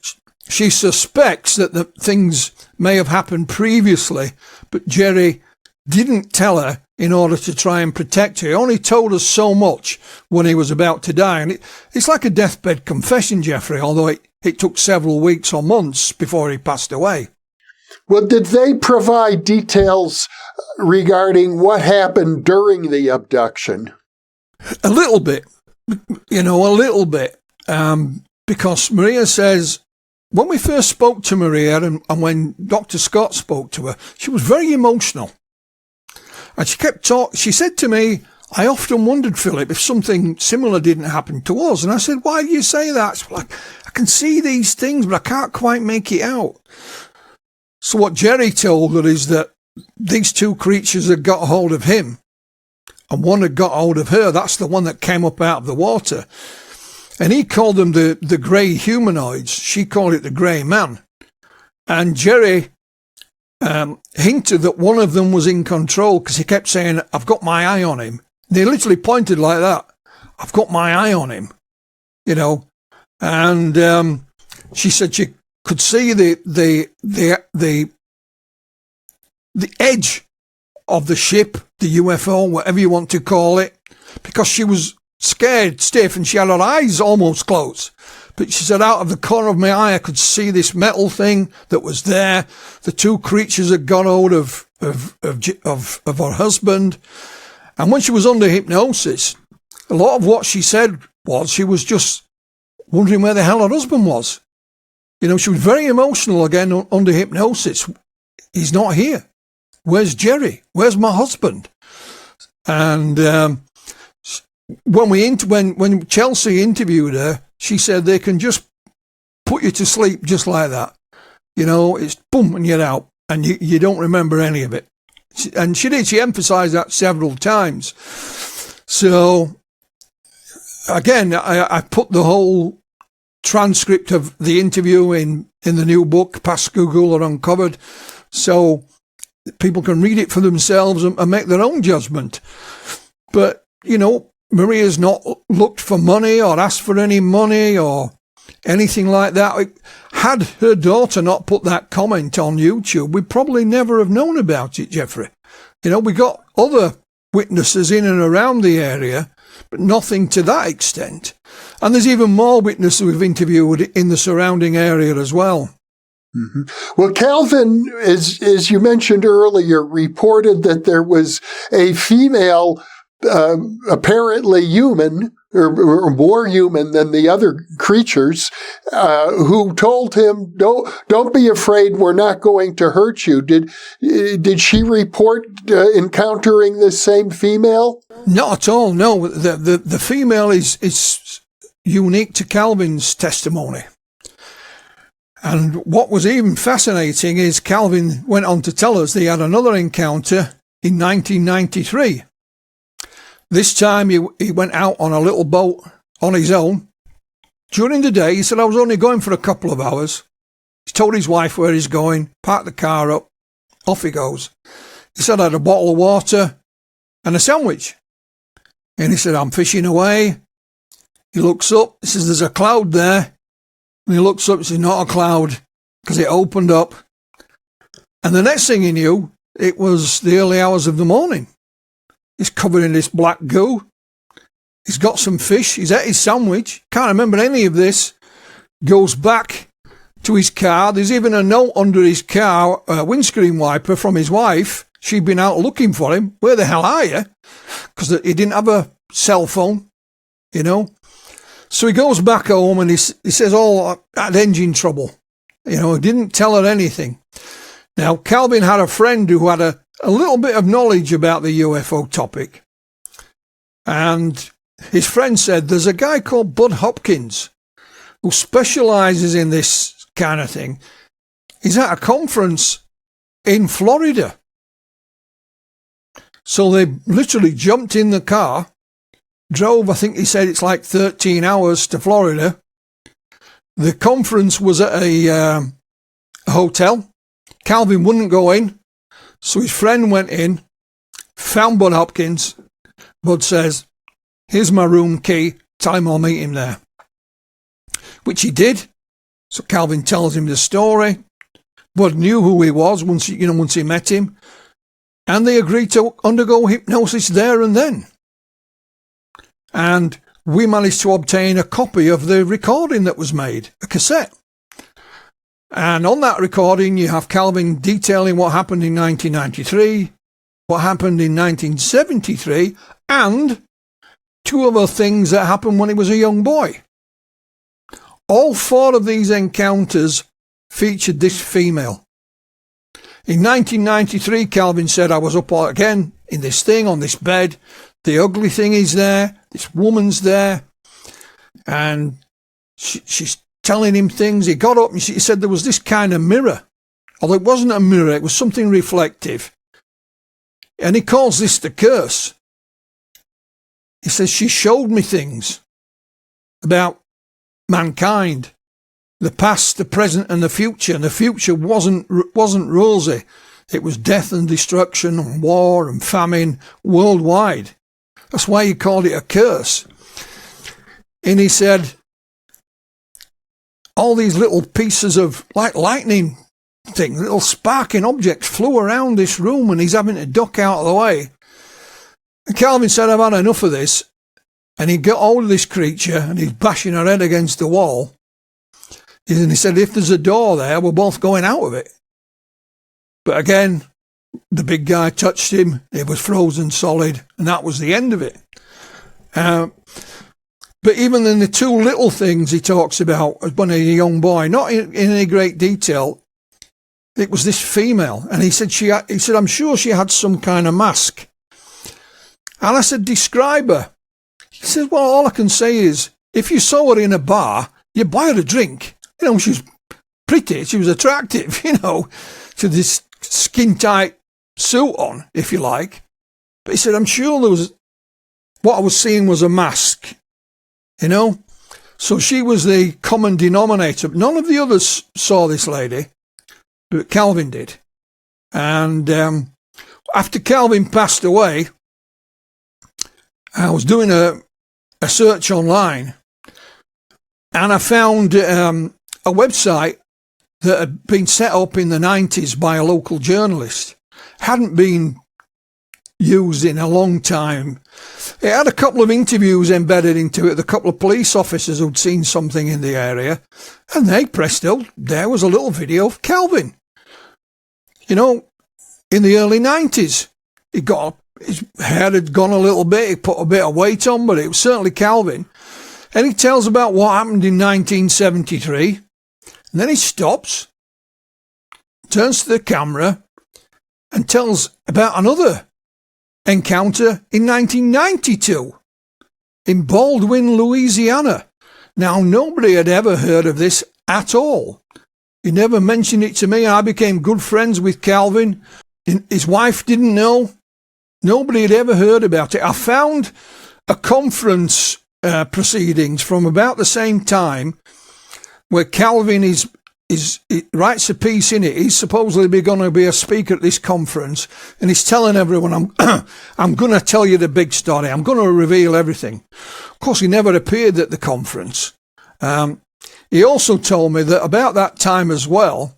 Speaker 1: she suspects that the things may have happened previously, but Jerry didn't tell her in order to try and protect her. He only told us so much when he was about to die. And it's like a deathbed confession, Jeffrey, although it took several weeks or months before he passed away.
Speaker 2: Well, did they provide details regarding what happened during the abduction?
Speaker 1: A little bit, because Maria says, when we first spoke to Maria and when Dr. Scott spoke to her, she was very emotional. And she kept talking. She said to me, I often wondered, Philip, if something similar didn't happen to us. And I said, why do you say that? She's like, I can see these things, but I can't quite make it out. So what Jerry told her is that these two creatures had got hold of him, and one had got hold of her. That's the one that came up out of the water. And he called them the grey humanoids. She called it the grey man. And Jerry hinted that one of them was in control, because he kept saying, I've got my eye on him. They literally pointed like that. I've got my eye on him, you know. And she said she could see the edge of the ship, the UFO, whatever you want to call it, because she was scared stiff and she had her eyes almost closed. But she said, out of the corner of my eye, I could see this metal thing that was there. The two creatures had got hold of her husband. And when she was under hypnosis, a lot of what she said was she was just wondering where the hell her husband was. You know, she was very emotional again under hypnosis. He's not here. Where's Jerry? Where's my husband? And when Chelsea interviewed her, she said they can just put you to sleep just like that. You know, it's boom and you're out, and you don't remember any of it. And she did. She emphasised that several times. So again, I put the whole transcript of the interview in the new book, Pascagoula Uncovered, so people can read it for themselves and make their own judgment. But, you know, Maria's not looked for money or asked for any money or anything like that. Had her daughter not put that comment on YouTube, we'd probably never have known about it, Jeffrey. You know, we got other witnesses in and around the area, but nothing to that extent. And there's even more witnesses we've interviewed in the surrounding area as well.
Speaker 2: Mm-hmm. Well, Calvin, as you mentioned earlier, reported that there was a female, apparently human, or more human than the other creatures, who told him, "Don't be afraid. We're not going to hurt you." Did she report encountering this same female?
Speaker 1: Not at all. No, the female is unique to Calvin's testimony. And what was even fascinating is Calvin went on to tell us that he had another encounter in 1993. This time he went out on a little boat on his own. During the day, he said, I was only going for a couple of hours. He told his wife where he's going, parked the car up, off he goes. He said, I had a bottle of water and a sandwich. And he said, I'm fishing away. He looks up, he says, there's a cloud there. And he looks up, it's not a cloud, because it opened up. And the next thing he knew, it was the early hours of the morning. He's covered in this black goo. He's got some fish. He's ate his sandwich. Can't remember any of this. Goes back to his car. There's even a note under his car, a windscreen wiper from his wife. She'd been out looking for him. Where the hell are you? Because he didn't have a cell phone, you know. So he goes back home and he says, I had engine trouble. You know, he didn't tell her anything. Now, Calvin had a friend who had a little bit of knowledge about the UFO topic. And his friend said, there's a guy called Bud Hopkins who specializes in this kind of thing. He's at a conference in Florida. So they literally jumped in the car, drove, I think he said it's like 13 hours to Florida. The conference was at a hotel. Calvin wouldn't go in, so his friend went in, found Bud Hopkins. Bud says, here's my room key, tell him I'll meet him there. Which he did. So Calvin tells him the story. Bud knew who he was once he met him. And they agreed to undergo hypnosis there and then. And we managed to obtain a copy of the recording that was made, a cassette. And on that recording, you have Calvin detailing what happened in 1993, what happened in 1973, and two other things that happened when he was a young boy. All four of these encounters featured this female. In 1993, Calvin said, I was up again in this thing on this bed. The ugly thing is there. This woman's there. And she's telling him things. He got up and he said there was this kind of mirror. Although it wasn't a mirror, it was something reflective. And he calls this the curse. He says, she showed me things about mankind, the past, the present, and the future. And the future wasn't rosy. It was death and destruction and war and famine worldwide. That's why he called it a curse. And he said, all these little pieces of like lightning things, little sparking objects flew around this room, and he's having to duck out of the way. And Calvin said, I've had enough of this. And he got hold of this creature, and he's bashing her head against the wall. And he said, if there's a door there, we're both going out of it. But again, the big guy touched him. It was frozen solid, and that was the end of it. But even in the two little things he talks about when he was a young boy, not in any great detail, it was this female. And he said, I'm sure she had some kind of mask. And I said, describe her. He said, well, all I can say is, if you saw her in a bar, you'd buy her a drink. You know, she was pretty, she was attractive, you know, to this skin-tight suit on, if you like. But he said, I'm sure what I was seeing was a mask, you know. So she was the common denominator. None of the others saw this lady, but Calvin did. And after Calvin passed away, I was doing a search online, and I found a website that had been set up in the 90s by a local journalist. Hadn't been used in a long time. It had a couple of interviews embedded into it, a couple of police officers who'd seen something in the area, and presto, there was a little video of Calvin. You know, in the early 90s, his hair had gone a little bit, he put a bit of weight on, but it was certainly Calvin. And he tells about what happened in 1973, and then he stops, turns to the camera, and tells about another encounter in 1992 in Baldwin, Louisiana. Now, nobody had ever heard of this at all. He never mentioned it to me. I became good friends with Calvin. His wife didn't know. Nobody had ever heard about it. I found a conference proceedings from about the same time where Calvin writes a piece in it. He's supposedly going to be a speaker at this conference, and he's telling everyone, I'm going to tell you the big story. I'm going to reveal everything. Of course, he never appeared at the conference. He also told me that about that time as well,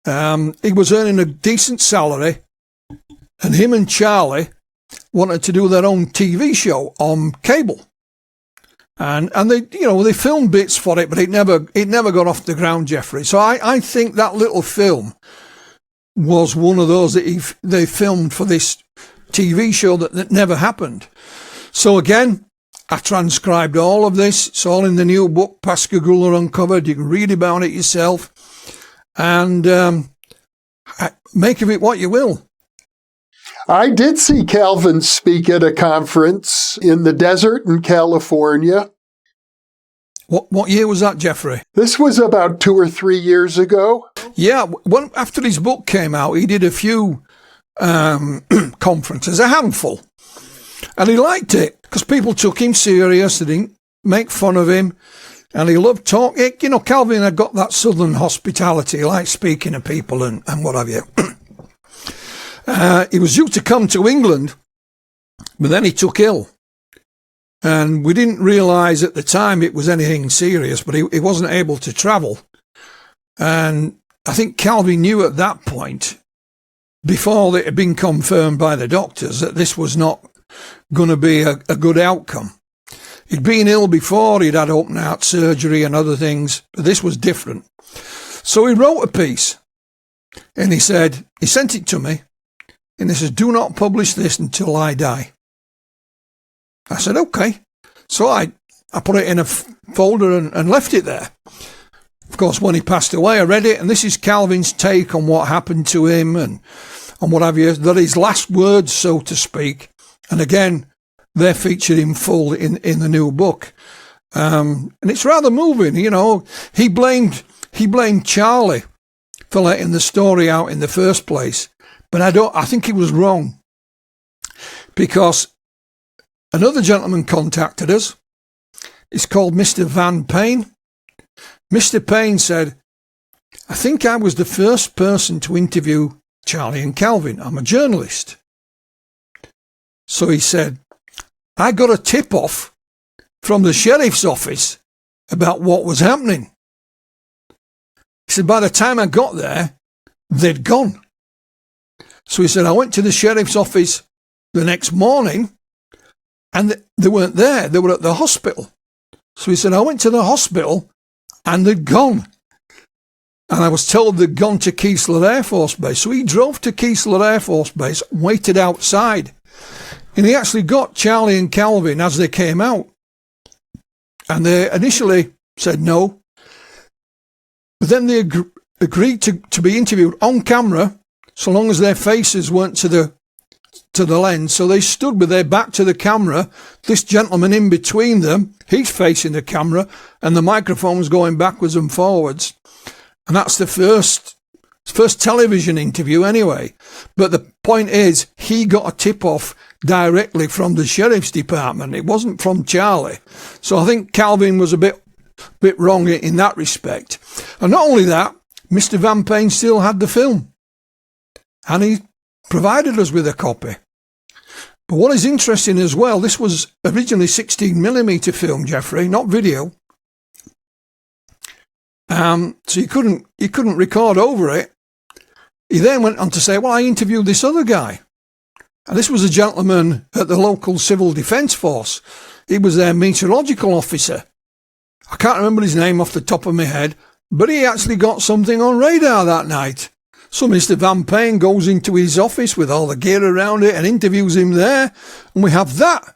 Speaker 1: he was earning a decent salary, and him and Charlie wanted to do their own TV show on cable. And they filmed bits for it, but it never got off the ground, Jeffrey. So I think that little film was one of those that they filmed for this TV show that never happened. So again, I transcribed all of this. It's all in the new book, Pascagoula Uncovered. You can read about it yourself and make of it what you will.
Speaker 2: I did see Calvin speak at a conference in the desert in California.
Speaker 1: What year was that, Jeffrey?
Speaker 2: This was about 2 or 3 years ago.
Speaker 1: Yeah, after his book came out, he did a few conferences, a handful. And he liked it because people took him serious. They didn't make fun of him. And he loved talking. You know, Calvin had got that southern hospitality, like speaking to people and what have you. He was due to come to England, but then he took ill. And we didn't realise at the time it was anything serious, but he wasn't able to travel. And I think Calvin knew at that point, before it had been confirmed by the doctors, that this was not going to be a good outcome. He'd been ill before, he'd had open heart surgery and other things, but this was different. So he wrote a piece, and he sent it to me. And he says, do not publish this until I die. I said, okay. So I put it in a folder and left it there. Of course, when he passed away, I read it, and this is Calvin's take on what happened to him and and what have you. They're his last words, so to speak. And again, they're featured in full in the new book. And it's rather moving, you know. He blamed Charlie for letting the story out in the first place. But I think he was wrong. Because another gentleman contacted us. It's called Mr. Van Payne. Mr. Payne said, I think I was the first person to interview Charlie and Calvin. I'm a journalist. So he said, I got a tip-off from the sheriff's office about what was happening. He said, by the time I got there, they'd gone. So he said, I went to the sheriff's office the next morning and they weren't there. They were at the hospital. So he said, I went to the hospital and they'd gone. And I was told they'd gone to Keesler Air Force Base. So he drove to Keesler Air Force Base, waited outside. And he actually got Charlie and Calvin as they came out. And they initially said no. But then they agreed to be interviewed on camera, so long as their faces weren't to the lens. So they stood with their back to the camera, this gentleman in between them, he's facing the camera, and the microphone was going backwards and forwards. And that's the first television interview anyway. But the point is, he got a tip-off directly from the sheriff's department. It wasn't from Charlie. So I think Calvin was a bit wrong in that respect. And not only that, Mr. Van Payne still had the film. And he provided us with a copy. But what is interesting as well, this was originally 16mm film, Jeffrey, not video. So you couldn't record over it. He then went on to say, well, I interviewed this other guy. And this was a gentleman at the local civil defence force. He was their meteorological officer. I can't remember his name off the top of my head, but he actually got something on radar that night. So Mr. Van Payne goes into his office with all the gear around it and interviews him there, and we have that.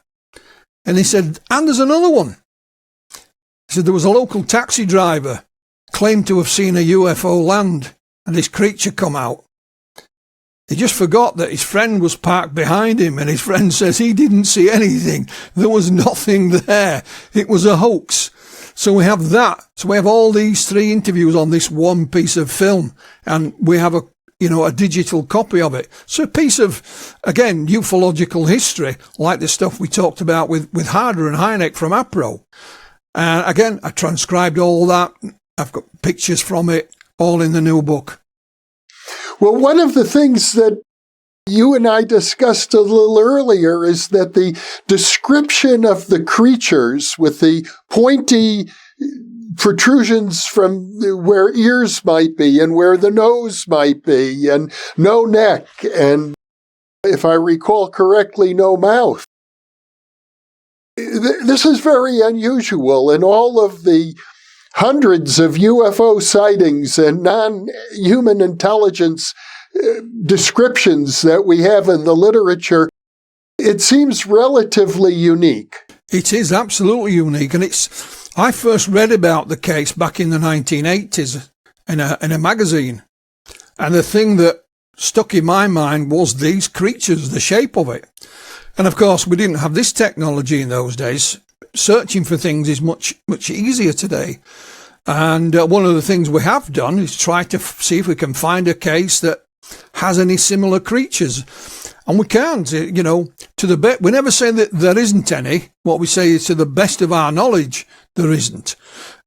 Speaker 1: And he said, and there's another one. He said there was a local taxi driver claimed to have seen a UFO land and this creature come out. He just forgot that his friend was parked behind him, and his friend says he didn't see anything. There was nothing there. It was a hoax. So we have that. So we have all these 3 interviews on this one piece of film, and we have a digital copy of it. So a piece of, again, ufological history, like the stuff we talked about with Harder and Hynek from APRO. And again, I transcribed all that. I've got pictures from it, all in the new book.
Speaker 2: Well, one of the things that you and I discussed a little earlier is that the description of the creatures with the pointy protrusions from where ears might be and where the nose might be and no neck and, if I recall correctly, no mouth. This is very unusual, and all of the hundreds of UFO sightings and non-human intelligence descriptions that we have in the literature, it seems relatively unique.
Speaker 1: It is absolutely unique, and I first read about the case back in the 1980s in a magazine, and the thing that stuck in my mind was these creatures, the shape of it. And of course, we didn't have this technology in those days. Searching for things is much easier today. And one of the things we have done is try to see if we can find a case that has any similar creatures. And we can't, to the best. We never say that there isn't any. What we say is, to the best of our knowledge, there isn't.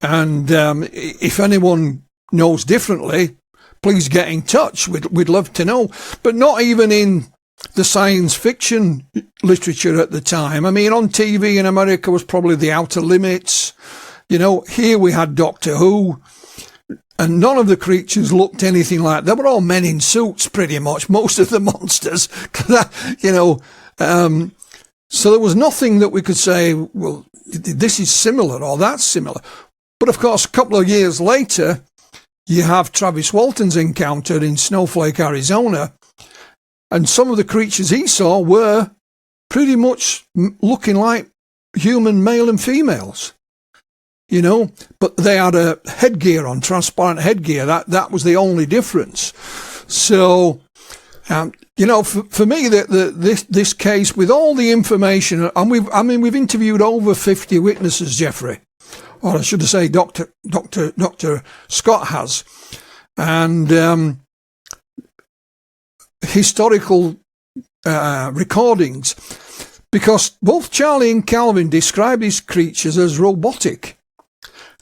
Speaker 1: And if anyone knows differently, please get in touch. We'd love to know. But not even in the science fiction literature at the time. I mean, on TV in America was probably The Outer Limits. Here we had Doctor Who, and none of the creatures looked anything like. They were all men in suits, pretty much, most of the monsters. So there was nothing that we could say, well, this is similar or that's similar. But of course, a couple of years later, you have Travis Walton's encounter in Snowflake, Arizona, and some of the creatures he saw were pretty much looking like human male and females, but they had a headgear on, transparent headgear. That was the only difference. So For me, this case, with all the information, and we've interviewed over 50 witnesses, Jeffrey, or I should say, Dr. Scott has, and historical recordings, because both Charlie and Calvin described these creatures as robotic.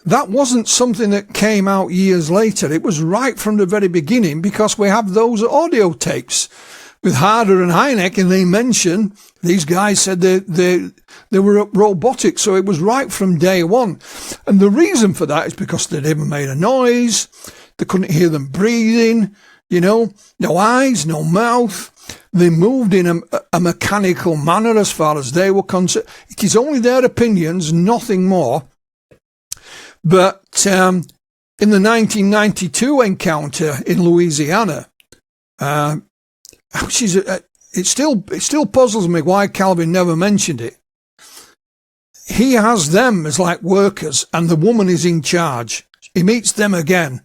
Speaker 1: That wasn't something that came out years later. It was right from the very beginning, because we have those audio tapes with Harder and Hynek, and they mention, these guys said they were robotic. So it was right from day one. And the reason for that is because they never made a noise. They couldn't hear them breathing, no eyes, no mouth. They moved in a mechanical manner as far as they were concerned. It is only their opinions, nothing more. But in the 1992 encounter in Louisiana, it still puzzles me why Calvin never mentioned it. He has them as like workers, and the woman is in charge. He meets them again.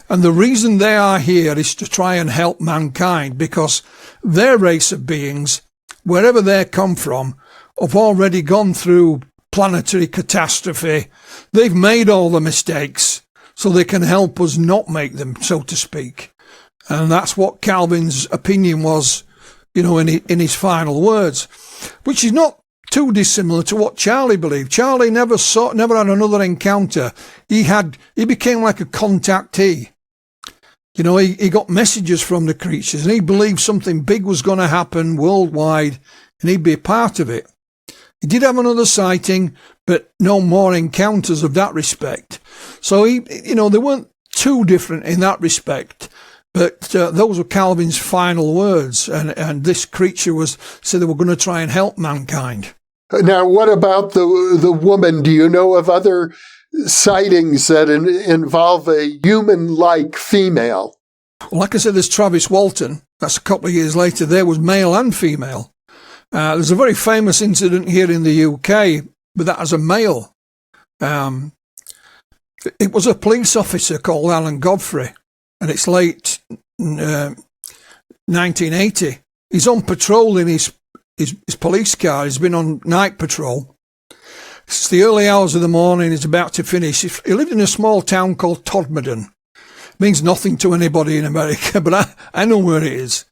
Speaker 1: And the reason they are here is to try and help mankind, because their race of beings, wherever they come from, have already gone through planetary catastrophe. They've made all the mistakes, so they can help us not make them, so to speak. And that's what Calvin's opinion was, in his final words, which is not too dissimilar to what Charlie believed. Charlie never had another encounter. He became like a contactee. He got messages from the creatures, and he believed something big was going to happen worldwide, and he'd be a part of it. He did have another sighting, but no more encounters of that respect. So they weren't too different in that respect. But those were Calvin's final words, and this creature said they were going to try and help mankind.
Speaker 2: Now, what about the woman? Do you know of other sightings that involve a human-like female?
Speaker 1: Like I said, there's Travis Walton. That's a couple of years later. There was male and female. There's a very famous incident here in the UK, but that was a male. It was a police officer called Alan Godfrey, and it's late 1980. He's on patrol in his police car. He's been on night patrol. It's the early hours of the morning. He's about to finish. He lived in a small town called Todmorden. Means nothing to anybody in America, but I know where it is.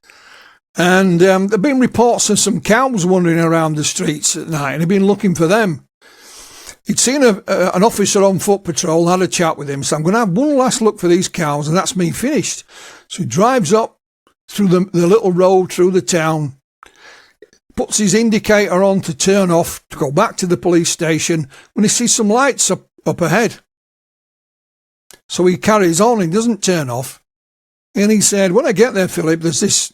Speaker 1: And there have been reports of some cows wandering around the streets at night, and he'd been looking for them. He'd seen an officer on foot patrol, had a chat with him, so I'm going to have one last look for these cows, and that's me finished. So he drives up through the little road through the town, puts his indicator on to turn off, to go back to the police station, when he sees some lights up ahead. So he carries on, he doesn't turn off. And he said, when I get there, Philip, there's this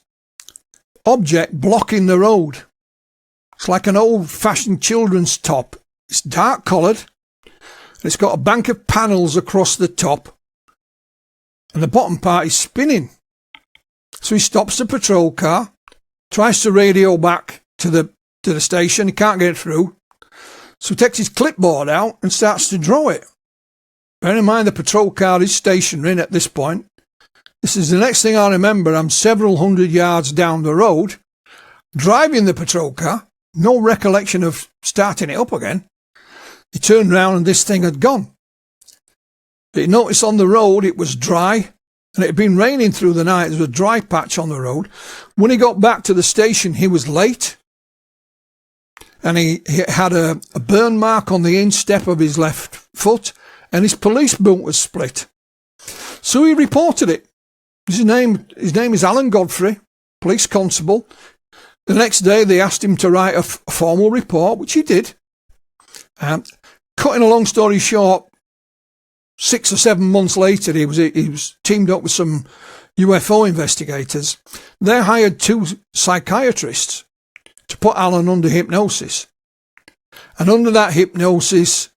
Speaker 1: object blocking the road. It's like an old-fashioned children's top. It's dark-coloured. It's got a bank of panels across the top. And the bottom part is spinning. So he stops the patrol car, tries to radio back to the station. He can't get through. So he takes his clipboard out and starts to draw it. Bear in mind, the patrol car is stationary at this point. This is the next thing I remember. I'm several hundred yards down the road, driving the patrol car. No recollection of starting it up again. He turned round and this thing had gone. But he noticed on the road it was dry, and it had been raining through the night. There was a dry patch on the road. When he got back to the station, he was late. And he had a burn mark on the instep of his left foot, and his police boot was split. So he reported it. His name is Alan Godfrey, police constable. The next day they asked him to write a formal report, which he did. Cutting a long story short, 6 or 7 months later, he was teamed up with some UFO investigators. They hired 2 psychiatrists to put Alan under hypnosis. And under that hypnosis,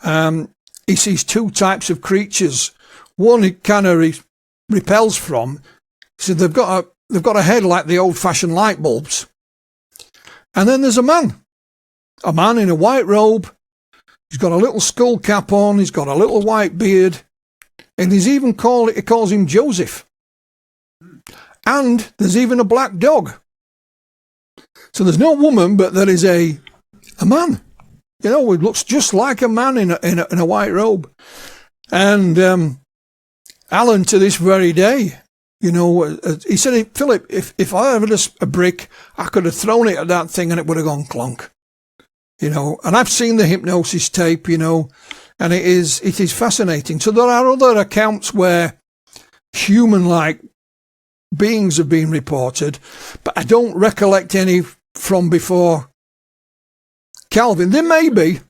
Speaker 1: he sees 2 types of creatures. One he kind of repels from. So they've got a head like the old-fashioned light bulbs. And then there's a man in a white robe. He's got a little skull cap on. He's got a little white beard, and he calls him Joseph. And there's even a black dog. So there's no woman, but there is a man. You know, it looks just like a man in a white robe. And Alan, to this very day, you know, he said, Philip, if I had a brick, I could have thrown it at that thing and it would have gone clunk. You know, and I've seen the hypnosis tape, you know, and it is fascinating. So there are other accounts where human-like beings have been reported, but I don't recollect any from before Calvin. There may be.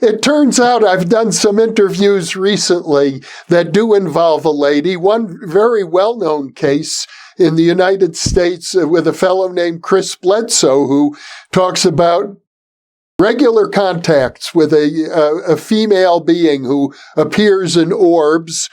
Speaker 2: It turns out I've done some interviews recently that do involve a lady. One very well-known case in the United States with a fellow named Chris Bledsoe, who talks about regular contacts with a female being who appears in orbs.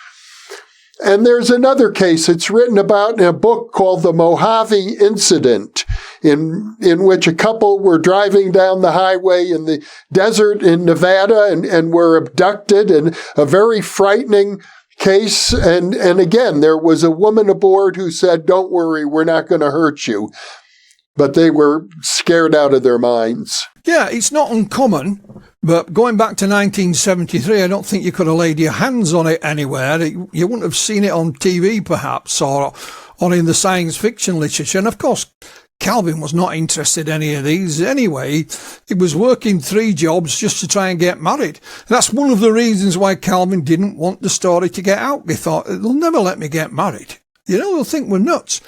Speaker 2: And there's another case it's written about in a book called The Mojave Incident, in which a couple were driving down the highway in the desert in Nevada and were abducted, and a very frightening case. And again, there was a woman aboard who said, "Don't worry, we're not going to hurt you." But they were scared out of their minds.
Speaker 1: Yeah, it's not uncommon, but going back to 1973, I don't think you could have laid your hands on it anywhere. You wouldn't have seen it on TV, perhaps, or in the science fiction literature. And of course, Calvin was not interested in any of these anyway. He was working 3 jobs just to try and get married. That's one of the reasons why Calvin didn't want the story to get out. He thought, they'll never let me get married. You know, they'll think we're nuts.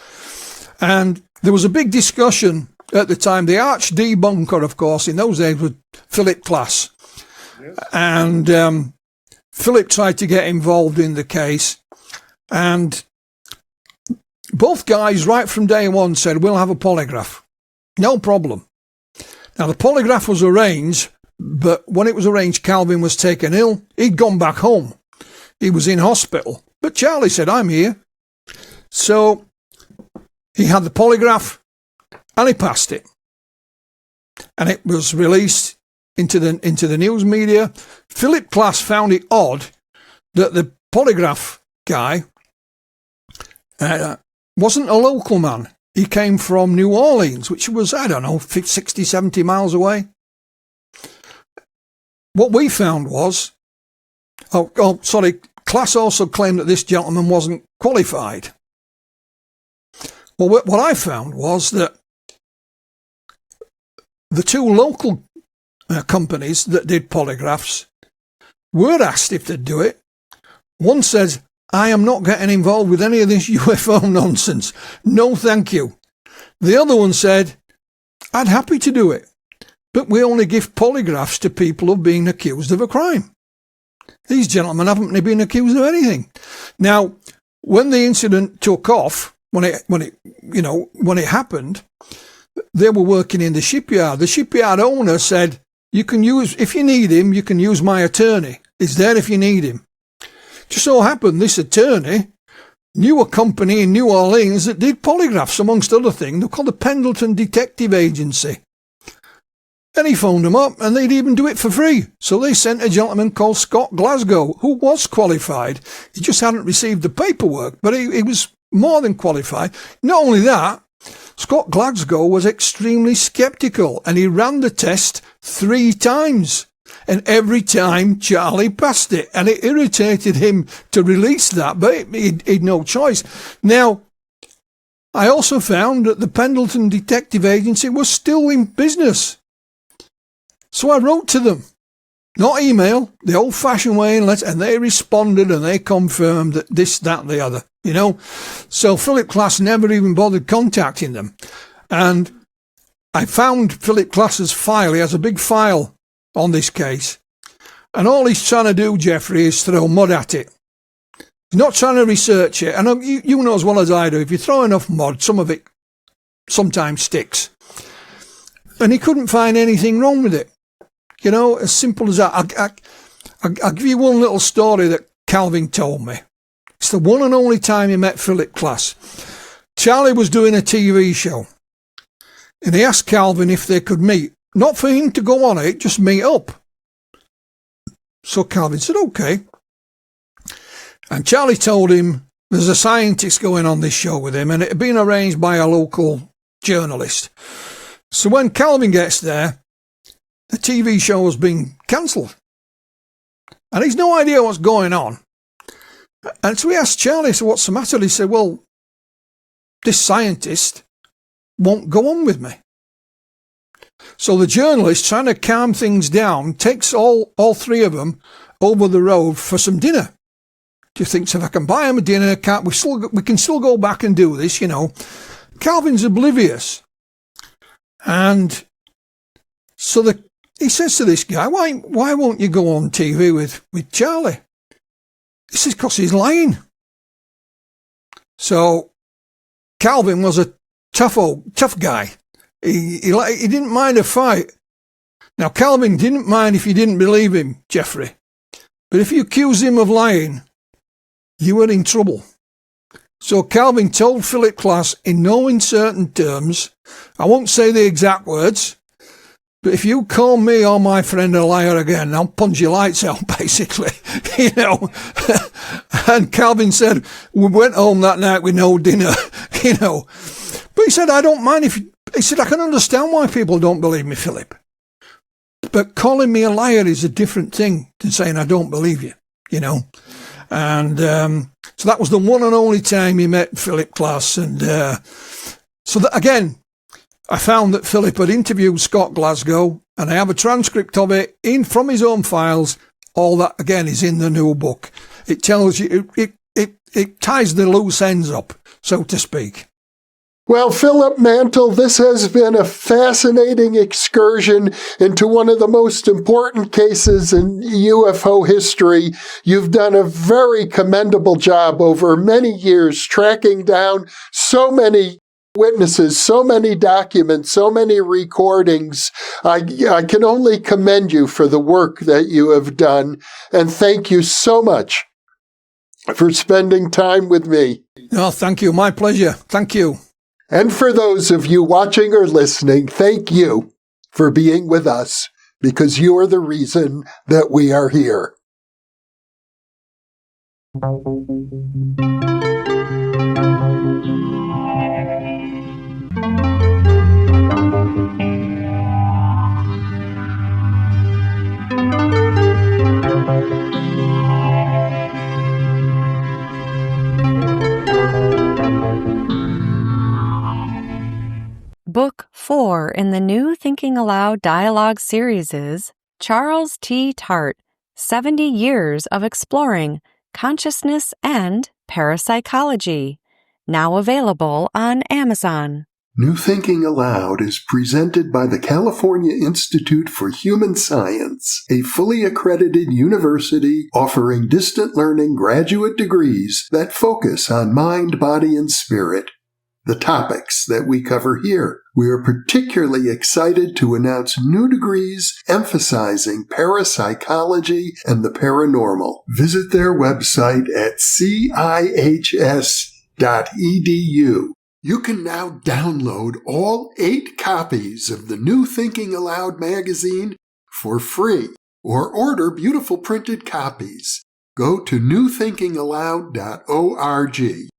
Speaker 1: And there was a big discussion at the time. The arch debunker, of course, in those days was Philip Klass. Yes. And Philip tried to get involved in the case. And both guys, right from day one, said, we'll have a polygraph. No problem. Now, the polygraph was arranged, but when it was arranged, Calvin was taken ill. He'd gone back home. He was in hospital. But Charlie said, I'm here. So he had the polygraph and he passed it. And it was released into the news media. Philip Klass found it odd that the polygraph guy wasn't a local man. He came from New Orleans, which was, 60, 70 miles away. What we found was, Klass also claimed that this gentleman wasn't qualified. Well, what I found was that the 2 local companies that did polygraphs were asked if they'd do it. One says, I am not getting involved with any of this UFO nonsense. No, thank you. The other one said, I'd happy to do it, but we only give polygraphs to people of being accused of a crime. These gentlemen haven't been accused of anything. Now, when the incident took off, when it happened, they were working in the shipyard. The shipyard owner said, you can use, if you need him, you can use my attorney. He's there if you need him. Just so happened this attorney knew a company in New Orleans that did polygraphs, amongst other things. They're called the Pendleton Detective Agency. And he phoned them up, and they'd even do it for free. So they sent a gentleman called Scott Glasgow, who was qualified. He just hadn't received the paperwork, but he was more than qualified. Not only that, Scott Glasgow was extremely skeptical, and he ran the test 3 times. And every time Charlie passed it, and it irritated him to release that, but he'd no choice. Now, I also found that the Pendleton Detective Agency was still in business. So I wrote to them, not email, the old-fashioned way, and they responded and they confirmed that this, that, the other, you know. So Philip Klass never even bothered contacting them. And I found Philip Klass's file. He has a big file on this case. And all he's trying to do, Jeffrey, is throw mud at it. He's not trying to research it. And you know as well as I do, if you throw enough mud, some of it sometimes sticks. And he couldn't find anything wrong with it. You know, as simple as that. I'll give you one little story that Calvin told me. It's the one and only time he met Philip Klass. Charlie was doing a TV show. And he asked Calvin if they could meet. Not for him to go on it, just meet up. So Calvin said, okay. And Charlie told him there's a scientist going on this show with him, and it had been arranged by a local journalist. So when Calvin gets there, the TV show has been cancelled. And he's no idea what's going on. And so he asked Charlie, so what's the matter? He said, well, this scientist won't go on with me. So the journalist, trying to calm things down, takes all three of them over the road for some dinner. Do you think, so if I can buy him a dinner, we can still go back and do this, you know. Calvin's oblivious. And so he says to this guy, why won't you go on TV with Charlie? He says, because he's lying. So Calvin was a tough guy. He didn't mind a fight. Now, Calvin didn't mind if you didn't believe him, Jeffrey. But if you accused him of lying, you were in trouble. So Calvin told Philip Klass in no uncertain terms, I won't say the exact words, but if you call me or my friend a liar again, I'll punch your lights out, basically, you know. And Calvin said, we went home that night with no dinner, you know. But he said, I don't mind he said, I can understand why people don't believe me, Philip. But calling me a liar is a different thing than saying I don't believe you, you know. And so that was the one and only time he met Philip Klass. And so that, again, I found that Philip had interviewed Scott Glasgow, and I have a transcript of it from his own files. All that, again, is in the new book. It tells you, it ties the loose ends up, so to speak.
Speaker 2: Well, Philip Mantle, this has been a fascinating excursion into one of the most important cases in UFO history. You've done a very commendable job over many years tracking down so many witnesses, so many documents, so many recordings. I can only commend you for the work that you have done, and thank you so much for spending time with me.
Speaker 1: Oh, thank you. My pleasure. Thank you.
Speaker 2: And for those of you watching or listening, thank you for being with us, because you are the reason that we are here.
Speaker 3: Book 4 in the new Thinking Aloud dialogue series is Charles T. Tart, 70 Years of Exploring Consciousness and Parapsychology, now available on Amazon.
Speaker 2: New Thinking Aloud is presented by the California Institute for Human Science, a fully accredited university offering distant learning graduate degrees that focus on mind, body, and spirit. The topics that we cover here. We are particularly excited to announce new degrees emphasizing parapsychology and the paranormal. Visit their website at cihs.edu. You can now download all 8 copies of the New Thinking Aloud magazine for free, or order beautiful printed copies. Go to newthinkingaloud.org.